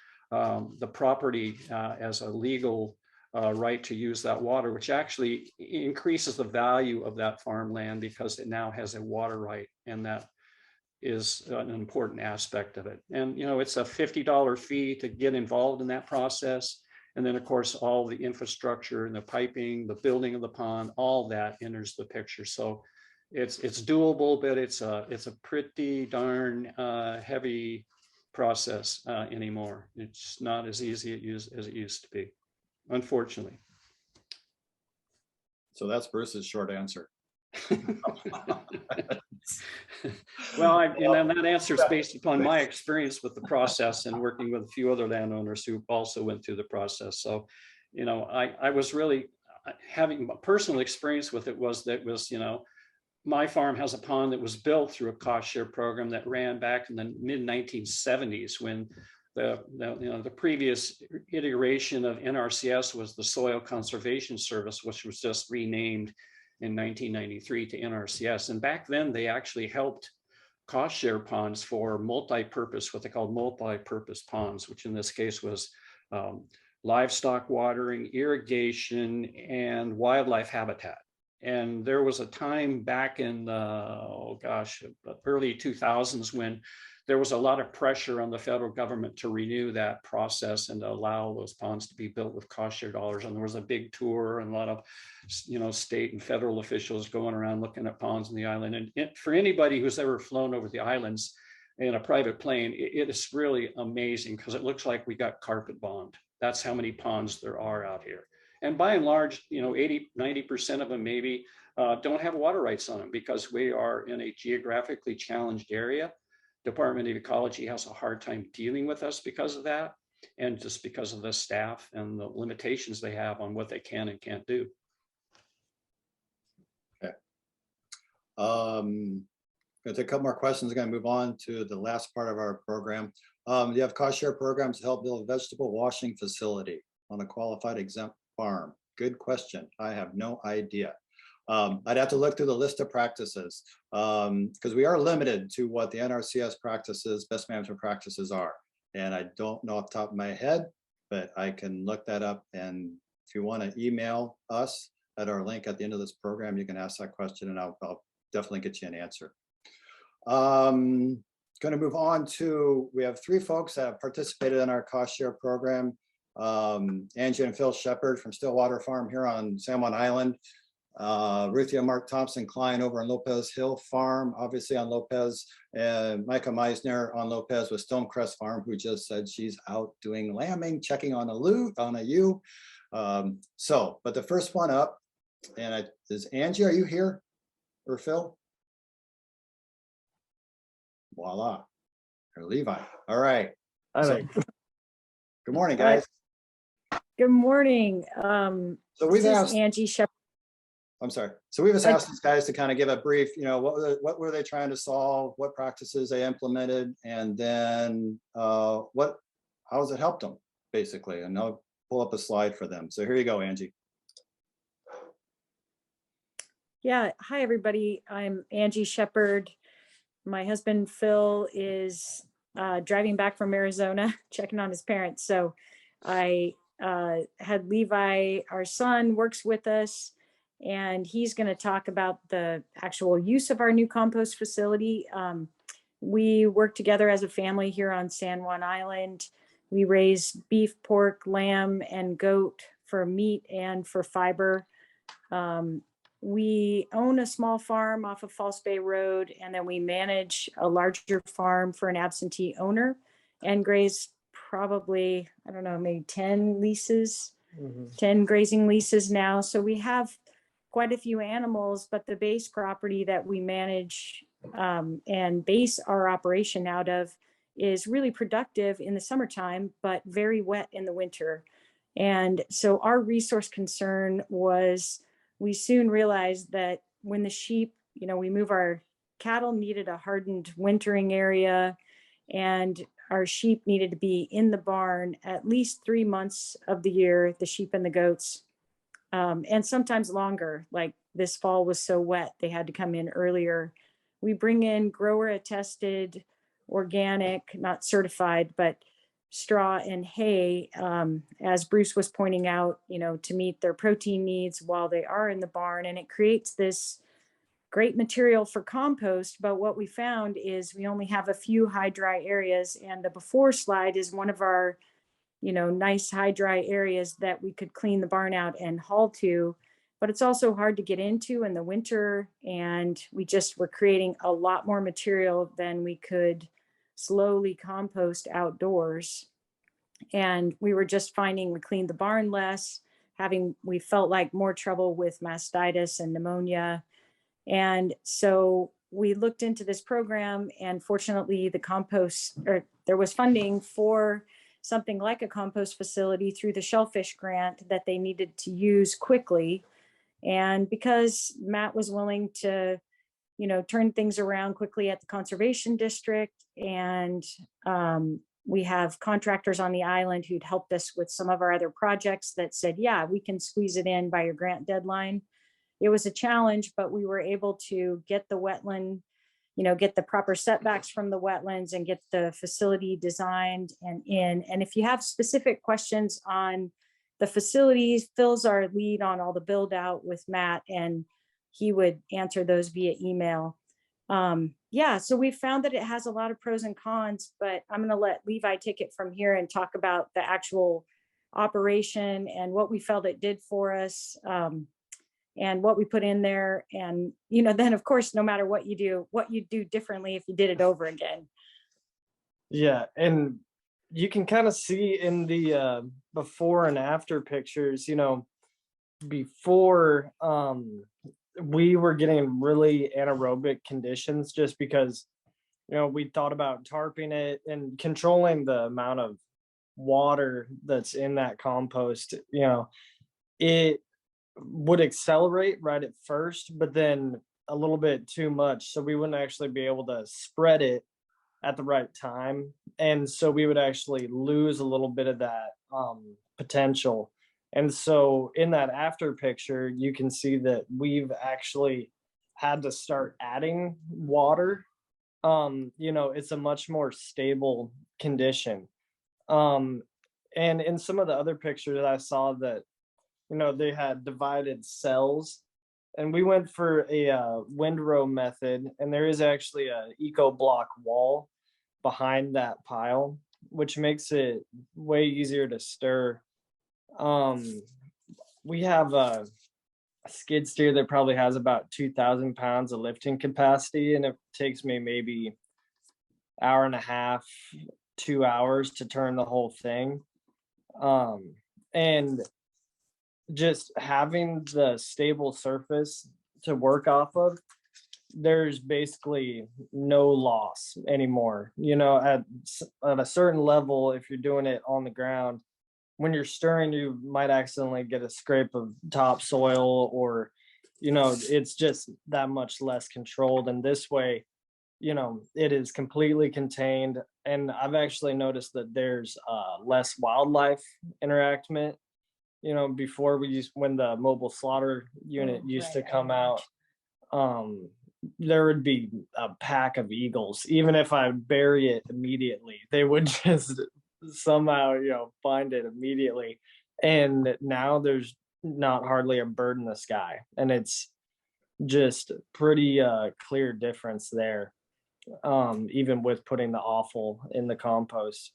property as a legal right to use that water, which actually increases the value of that farmland because it now has a water right, and that is an important aspect of it. And it's a $50 fee to get involved in that process. And then of course, all the infrastructure and the piping, the building of the pond, all that enters the picture. So it's doable, but it's a pretty darn heavy process anymore. It's not as easy as it used to be, unfortunately. So that's Bruce's short answer. Well, and that answer is based upon my experience with the process and working with a few other landowners who also went through the process. So, I was really having a personal experience with it. My farm has a pond that was built through a cost share program that ran back in the mid 1970s when the previous iteration of NRCS was the Soil Conservation Service, which was just renamed in 1993 to NRCS. And back then they actually helped cost share ponds for multi-purpose, what they called multi-purpose ponds, which in this case was livestock watering, irrigation, and wildlife habitat. And there was a time back in the, early 2000s when there was a lot of pressure on the federal government to renew that process and to allow those ponds to be built with cost share dollars. And there was a big tour and a lot of, state and federal officials going around looking at ponds in the island. And for anybody who's ever flown over the islands in a private plane, it is really amazing because it looks like we got carpet bombed. That's how many ponds there are out here. And by and large, 80–90% of them maybe don't have water rights on them because we are in a geographically challenged area. Department of Ecology has a hard time dealing with us because of that, and just because of the staff and the limitations they have on what they can and can't do. Okay. Gonna take a couple more questions. Gonna move on to the last part of our program. You have cost share programs to help build a vegetable washing facility on a qualified exempt farm. Good question. I have no idea. I'd have to look through the list of practices because we are limited to what the NRCS practices, best management practices are. And I don't know off the top of my head, but I can look that up. And if you want to email us at our link at the end of this program, you can ask that question and I'll definitely get you an answer. Going to move on to, we have 3 folks that have participated in our cost share program. Angie and Phil Shepard from Stillwater Farm here on San Juan Island. Ruthie and Mark Thompson Klein over on Lopez Hill Farm, obviously on Lopez, and Micah Meisner on Lopez with Stonecrest Farm, who just said she's out doing lambing, checking on a ewe. But the first one up, and is Angie, are you here? Or Phil? Voila. Or Levi. All right. So, good morning, guys. Good morning. So we've This is asked Angie Shepard. I'm sorry. So we just asked these guys to kind of give a brief, what were they trying to solve, what practices they implemented, and then how has it helped them, basically. And I'll pull up a slide for them. So here you go, Angie. Yeah. Hi, everybody. I'm Angie Shepard. My husband, Phil, is driving back from Arizona, checking on his parents. So I had Levi, our son, works with us, and he's going to talk about the actual use of our new compost facility. We work together as a family here on San Juan Island. We raise beef, pork, lamb, and goat for meat and for fiber. We own a small farm off of False Bay Road, and then we manage a larger farm for an absentee owner and graze probably, I don't know, maybe 10 leases, 10 grazing leases now. So we have quite a few animals, but the base property that we manage and base our operation out of is really productive in the summertime, but very wet in the winter. And so our resource concern was, we soon realized that when the sheep, we move our cattle needed a hardened wintering area, and our sheep needed to be in the barn at least 3 months of the year, the sheep and the goats, and sometimes longer. Like this fall was so wet, they had to come in earlier. We bring in grower attested, organic, not certified, but straw and hay, as Bruce was pointing out, to meet their protein needs while they are in the barn. And it creates this great material for compost. But what we found is we only have a few high dry areas. And the before slide is one of our, nice high dry areas that we could clean the barn out and haul to. But it's also hard to get into in the winter. And we just were creating a lot more material than we could slowly compost outdoors. And we were just finding we cleaned the barn less, we felt like more trouble with mastitis and pneumonia. And so we looked into this program, and fortunately there was funding for something like a compost facility through the shellfish grant that they needed to use quickly. And because Matt was willing to turn things around quickly at the conservation district. And we have contractors on the island who'd helped us with some of our other projects that said, yeah, we can squeeze it in by your grant deadline. It was a challenge, but we were able to get the wetland, get the proper setbacks from the wetlands and get the facility designed and in. And if you have specific questions on the facilities, Phil's our lead on all the build out with Matt, and he would answer those via email. So we found that it has a lot of pros and cons, but I'm going to let Levi take it from here and talk about the actual operation and what we felt it did for us, and what we put in there. And, then of course, no matter what you do differently if you did it over again. Yeah. And you can kind of see in the before and after pictures, before we were getting really anaerobic conditions just because, we thought about tarping it and controlling the amount of water that's in that compost. It would accelerate right at first, but then a little bit too much. So we wouldn't actually be able to spread it at the right time. And so we would actually lose a little bit of that potential. And so in that after picture, you can see that we've actually had to start adding water. It's a much more stable condition. And in some of the other pictures I saw that, they had divided cells, and we went for a windrow method, and there is actually a eco block wall behind that pile, which makes it way easier to stir. We have a skid steer that probably has about 2,000 pounds of lifting capacity, and it takes me maybe hour and a half, 2 hours to turn the whole thing. And just having the stable surface to work off of, there's basically no loss anymore. At a certain level, if you're doing it on the ground, when you're stirring, you might accidentally get a scrape of topsoil, or it's just that much less controlled. And this way, it is completely contained. And I've actually noticed that there's less wildlife interaction. Before when the mobile slaughter unit used to come out, there would be a pack of eagles. Even if I bury it immediately, they would just somehow, find it immediately. And now there's not hardly a bird in the sky. And it's just pretty clear difference there. Even with putting the offal in the compost.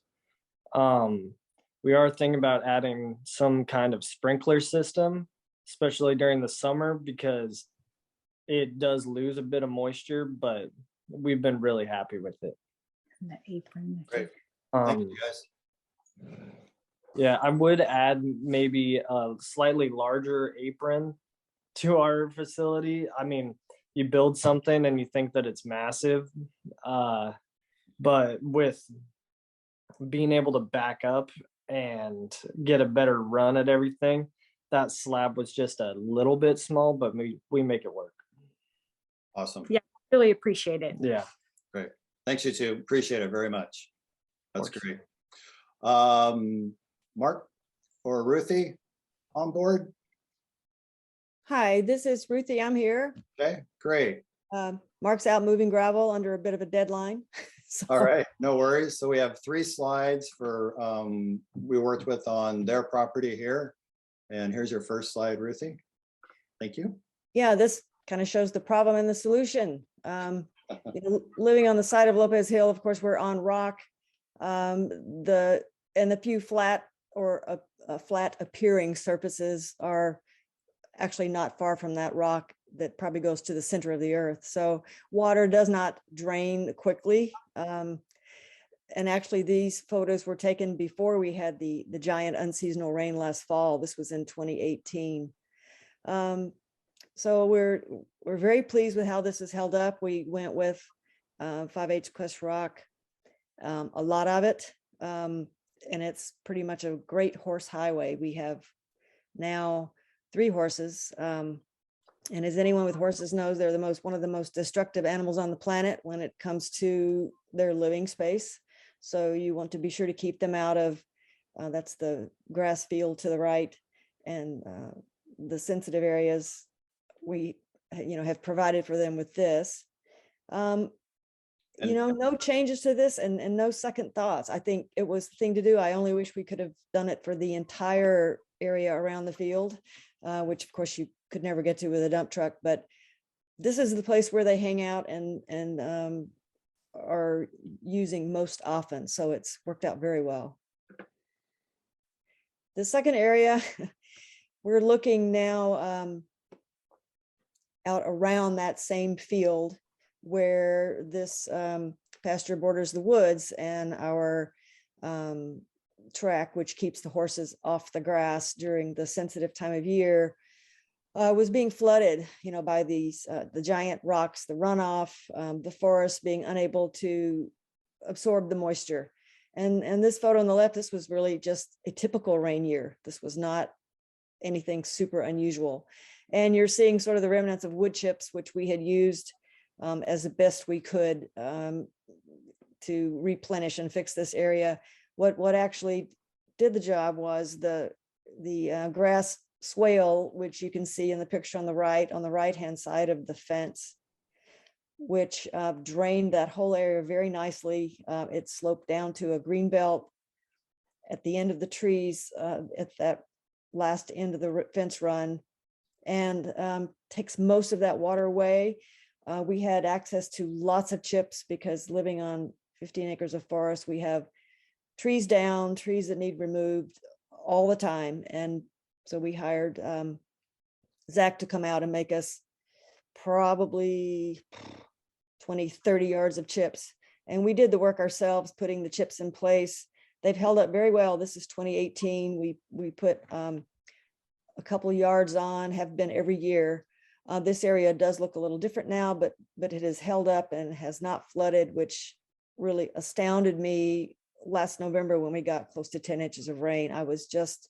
We are thinking about adding some kind of sprinkler system, especially during the summer, because it does lose a bit of moisture, but we've been really happy with it. And the apron. Great. Thank Um, you, guys. yeah, I would add maybe a slightly larger apron to our facility. I mean, you build something and you think that it's massive, but with being able to back up and get a better run at everything, that slab was just a little bit small, but we make it work. Awesome. Yeah. Really appreciate it. Yeah. Great. Thanks, you two. Appreciate it very much. That's course. great. Mark or Ruthie on board? Hi, this is Ruthie. I'm here. Okay, great. Mark's out moving gravel under a bit of a deadline. So, All right, no worries. So we have 3 slides for we worked with on their property here. And here's your first slide, Ruthie. Thank you. yeah, this kind of shows the problem and the solution. Living on the side of Lopez Hill, of course, we're on rock. The few flat or flat appearing surfaces are actually not far from that rock that probably goes to the center of the earth. So water does not drain quickly. And actually these photos were taken before we had the giant unseasonal rain last fall. This was in 2018. So we're very pleased with how this is held up. We went with 5/8 crust rock, a lot of it. And it's pretty much a great horse highway. We have now 3 horses. And as anyone with horses knows, they're one of the most destructive animals on the planet when it comes to their living space. So you want to be sure to keep them out of, that's the grass field to the right, and the sensitive areas we, have provided for them with this. No changes to this and no second thoughts. I think it was the thing to do. I only wish we could have done it for the entire area around the field, which of course you could never get to with a dump truck, but this is the place where they hang out and are using most often. So it's worked out very well. The second area, we're looking now out around that same field where this pasture borders the woods, and our track, which keeps the horses off the grass during the sensitive time of year, was being flooded, by these, the giant rocks, the runoff, the forest being unable to absorb the moisture. And this photo on the left, this was really just a typical rain year. This was not anything super unusual. And you're seeing sort of the remnants of wood chips, which we had used as the best we could to replenish and fix this area. What actually did the job was the grass swale, which you can see in the picture on the right-hand side of the fence, which drained that whole area very nicely. It sloped down to a green belt at the end of the trees, at that last end of the fence run, and takes most of that water away. We had access to lots of chips because living on 15 acres of forest, we have trees down, trees that need removed all the time. And so we hired Zach to come out and make us probably 20, 30 yards of chips. And we did the work ourselves, putting the chips in place. They've held up very well. This is 2018. We put a couple of yards on, have been every year. This area does look a little different now, but it has held up and has not flooded, which really astounded me last November when we got close to 10 inches of rain. I was just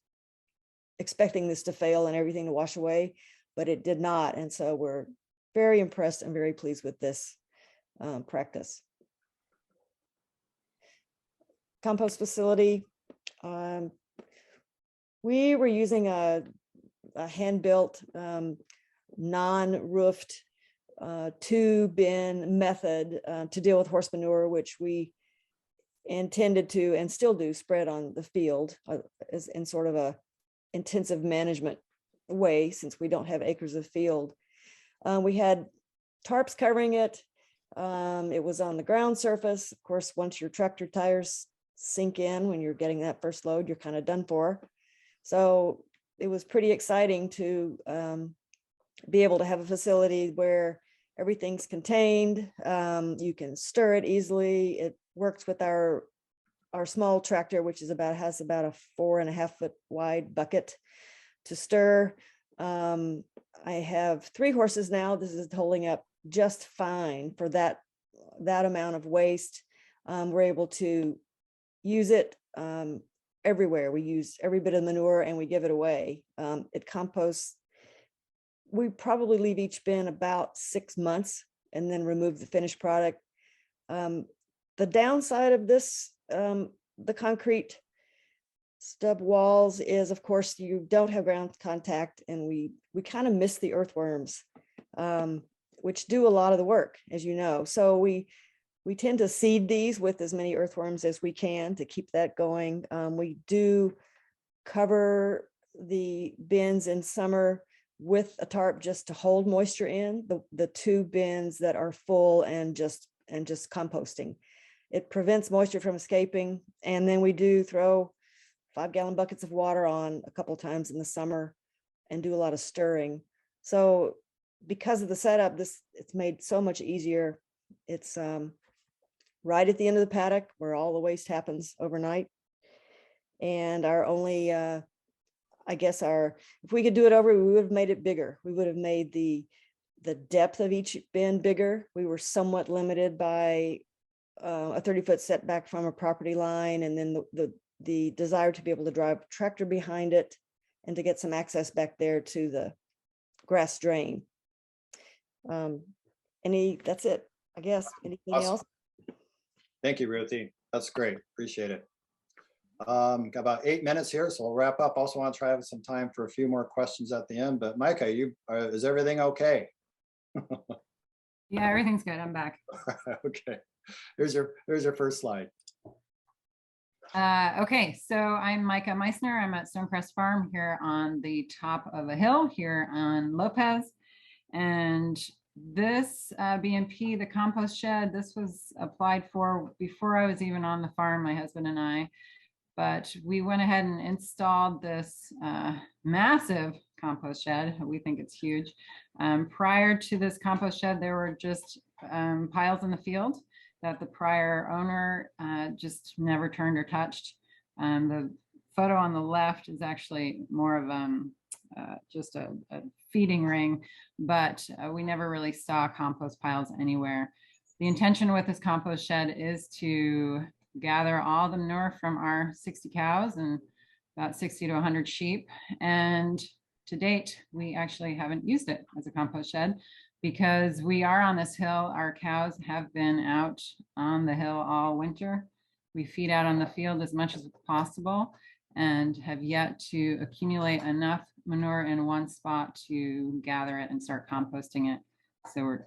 expecting this to fail and everything to wash away, but it did not. And so we're very impressed and very pleased with this practice. Compost facility. We were using a hand-built, non-roofed 2-bin method to deal with horse manure, which we intended to and still do spread on the field as in sort of a intensive management way, since we don't have acres of field. We had tarps covering it. It was on the ground surface. Of course, once your tractor tires sink in when you're getting that first load, you're kind of done for. So it was pretty exciting to be able to have a facility where everything's contained. You can stir it easily. It works with our small tractor, which is has about a 4.5 foot wide bucket to stir. I have 3 horses now. This is holding up just fine for that amount of waste. We're able to use it everywhere. We use every bit of manure and we give it away. It composts. We probably leave each bin about 6 months and then remove the finished product. The downside of this, the concrete stub walls, is of course you don't have ground contact, and we kind of miss the earthworms, which do a lot of the work, as you know. So we tend to seed these with as many earthworms as we can to keep that going. We do cover the bins in summer with a tarp just to hold moisture in, the 2 bins that are full and just composting. It prevents moisture from escaping. And then we do throw 5-gallon buckets of water on a couple times in the summer and do a lot of stirring. So because of the setup, it's made so much easier. It's right at the end of the paddock where all the waste happens overnight. And our only, I guess if we could do it over, we would have made it bigger. We would have made the depth of each bin bigger. We were somewhat limited by a 30-foot setback from a property line, and then the desire to be able to drive a tractor behind it and to get some access back there to the grass drain. That's it, I guess. Anything Awesome. else? Thank you, Ruthie. That's great. Appreciate it. Got about 8 minutes here, so we'll wrap up. Also want to try to have some time for a few more questions at the end, but Micah, is everything okay? Yeah, everything's good. I'm back. Okay. Here's your first slide. Okay, so I'm Micah Meissner. I'm at Stonecrest Farm here on the top of a hill here on Lopez. And this BMP, the compost shed, this was applied for before I was even on the farm, my husband and I. But we went ahead and installed this massive compost shed. We think it's huge. Prior to this compost shed, there were just piles in the field that the prior owner just never turned or touched. The photo on the left is actually more of just a feeding ring, but we never really saw compost piles anywhere. The intention with this compost shed is to gather all the manure from our 60 cows and about 60 to 100 sheep. And to date, we actually haven't used it as a compost shed because we are on this hill. Our cows have been out on the hill all winter. We feed out on the field as much as possible and have yet to accumulate enough manure in one spot to gather it and start composting it. So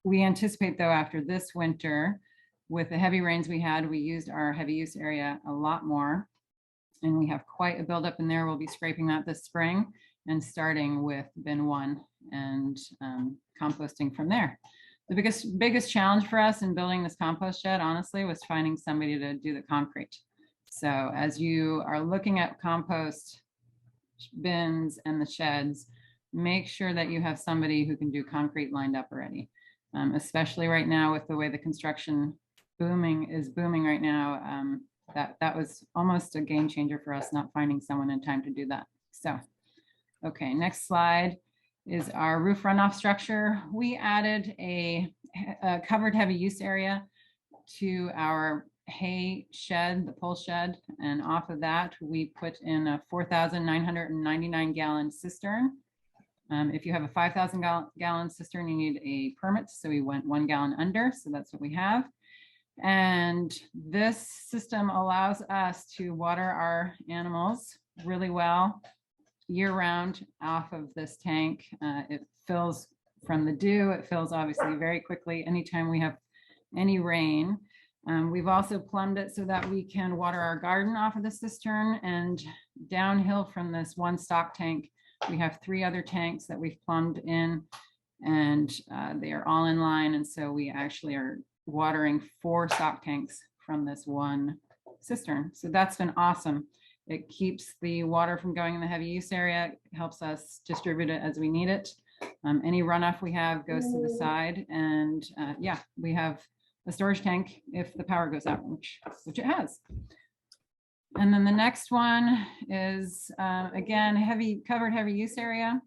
we anticipate, though, after this winter, with the heavy rains we had, we used our heavy use area a lot more. And we have quite a buildup in there. We'll be scraping that this spring and starting with bin 1 and composting from there. The biggest challenge for us in building this compost shed, honestly, was finding somebody to do the concrete. So as you are looking at compost bins and the sheds, make sure that you have somebody who can do concrete lined up already, especially right now with the way the construction is booming right now. That was almost a game changer for us, not finding someone in time to do that. So, okay, next slide is our roof runoff structure. We added a covered heavy use area to our hay shed, the pole shed, and off of that, we put in a 4,999 gallon cistern. If you have a 5,000 gallon cistern, you need a permit. So we went 1 gallon under. So that's what we have. And this system allows us to water our animals really well year round off of this tank. It fills from the dew. It fills obviously very quickly anytime we have any rain. We've also plumbed it so that we can water our garden off of the cistern, and downhill from this one stock tank, we have 3 other tanks that we've plumbed in, and they are all in line. And so we actually are watering 4 stock tanks from this one cistern. So that's been awesome. It keeps the water from going in the heavy use area, helps us distribute it as we need it. Any runoff we have goes to the side, and yeah, we have a storage tank if the power goes out, which it has. And then the next one is again, covered heavy use area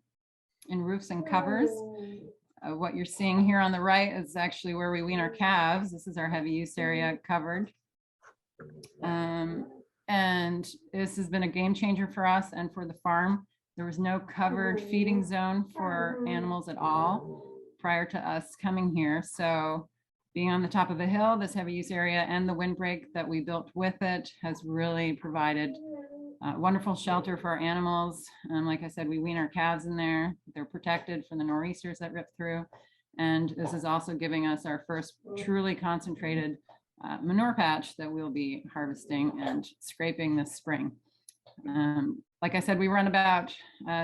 in roofs and covers. What you're seeing here on the right is actually where we wean our calves. This is our heavy use area covered. And this has been a game changer for us and for the farm. There was no covered feeding zone for animals at all prior to us coming here. So being on the top of a hill, this heavy use area and the windbreak that we built with it has really provided wonderful shelter for our animals. Like I said, we wean our calves in there. They're protected from the nor'easters that rip through. And this is also giving us our first truly concentrated manure patch that we'll be harvesting and scraping this spring. Like I said, we run about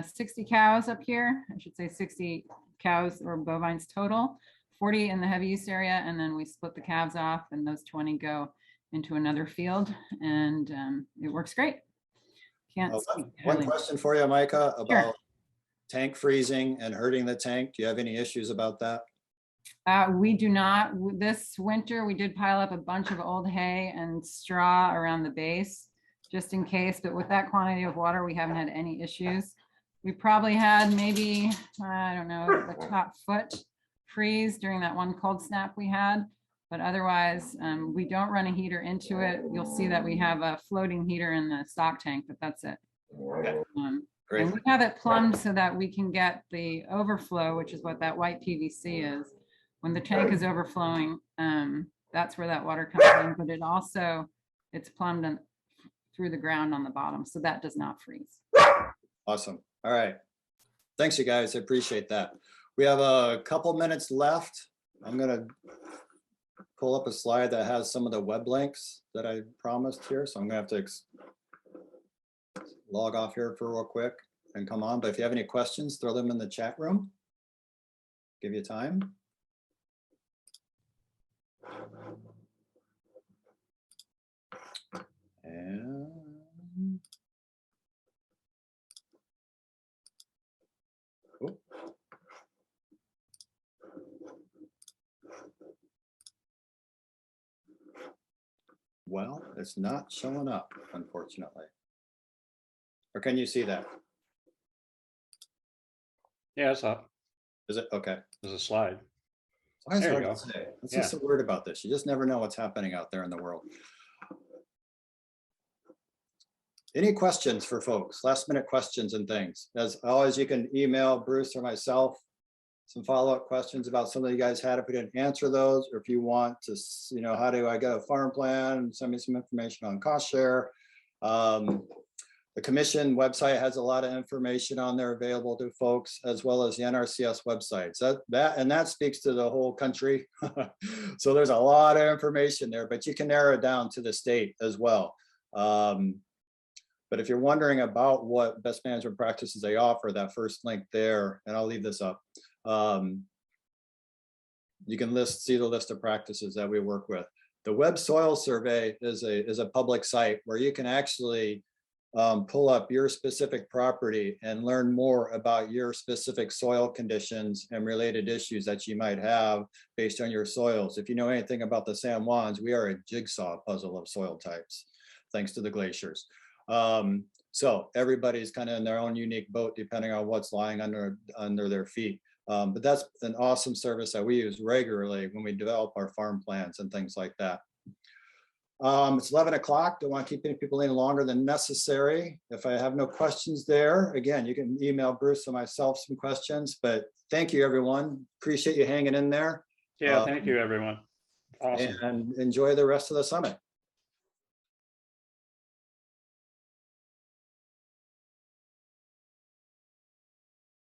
60 cows up here. I should say 60 cows or bovines total, 40 in the heavy use area. And then we split the calves off, and those 20 go into another field, and it works great. One question for you, Micah, about Sure. tank freezing and hurting the tank. Do you have any issues about that? We do not. This winter, we did pile up a bunch of old hay and straw around the base, just in case. But with that quantity of water, we haven't had any issues. We probably had maybe, I don't know, the top foot freeze during that one cold snap we had. But otherwise, we don't run a heater into it. You'll see that we have a floating heater in the stock tank, but that's it. Okay. Great. And we have it plumbed so that we can get the overflow, which is what that white PVC is. When the tank is overflowing, that's where that water comes in, but it's plumbed through the ground on the bottom, so that does not freeze. Awesome. All right. Thanks, you guys. I appreciate that. We have a couple minutes left. I'm going to pull up a slide that has some of the web links that I promised here. So I'm going to have to log off here for real quick and come on. But if you have any questions, throw them in the chat room. Give you time. And oh. Well, it's not showing up, unfortunately. Or can you see that? Yeah, it's up. Is it? Okay. There's a slide. Why is There it you hard go. to say? I'm Yeah. just so worried about this. You just never know what's happening out there in the world. Any questions for folks? Last minute questions and things. As always, you can email Bruce or myself some follow-up questions about something you guys had if we didn't answer those, or if you want to, how do I get a farm plan? Send me some information on cost share. The commission website has a lot of information on there available to folks, as well as the NRCS website. So that speaks to the whole country. So there's a lot of information there, but you can narrow it down to the state as well. But if you're wondering about what best management practices they offer, that first link there, and I'll leave this up. You can see the list of practices that we work with. The Web Soil Survey is a public site where you can actually pull up your specific property and learn more about your specific soil conditions and related issues that you might have based on your soils. If you know anything about the San Juans, we are a jigsaw puzzle of soil types, thanks to the glaciers. So everybody's kind of in their own unique boat, depending on what's lying under their feet. But that's an awesome service that we use regularly when we develop our farm plans and things like that. It's 11 o'clock. Don't want to keep any people any longer than necessary. If I have no questions there, again, you can email Bruce or myself some questions, but thank you, everyone. Appreciate you hanging in there. Yeah, thank you, everyone. Awesome. And enjoy the rest of the summit.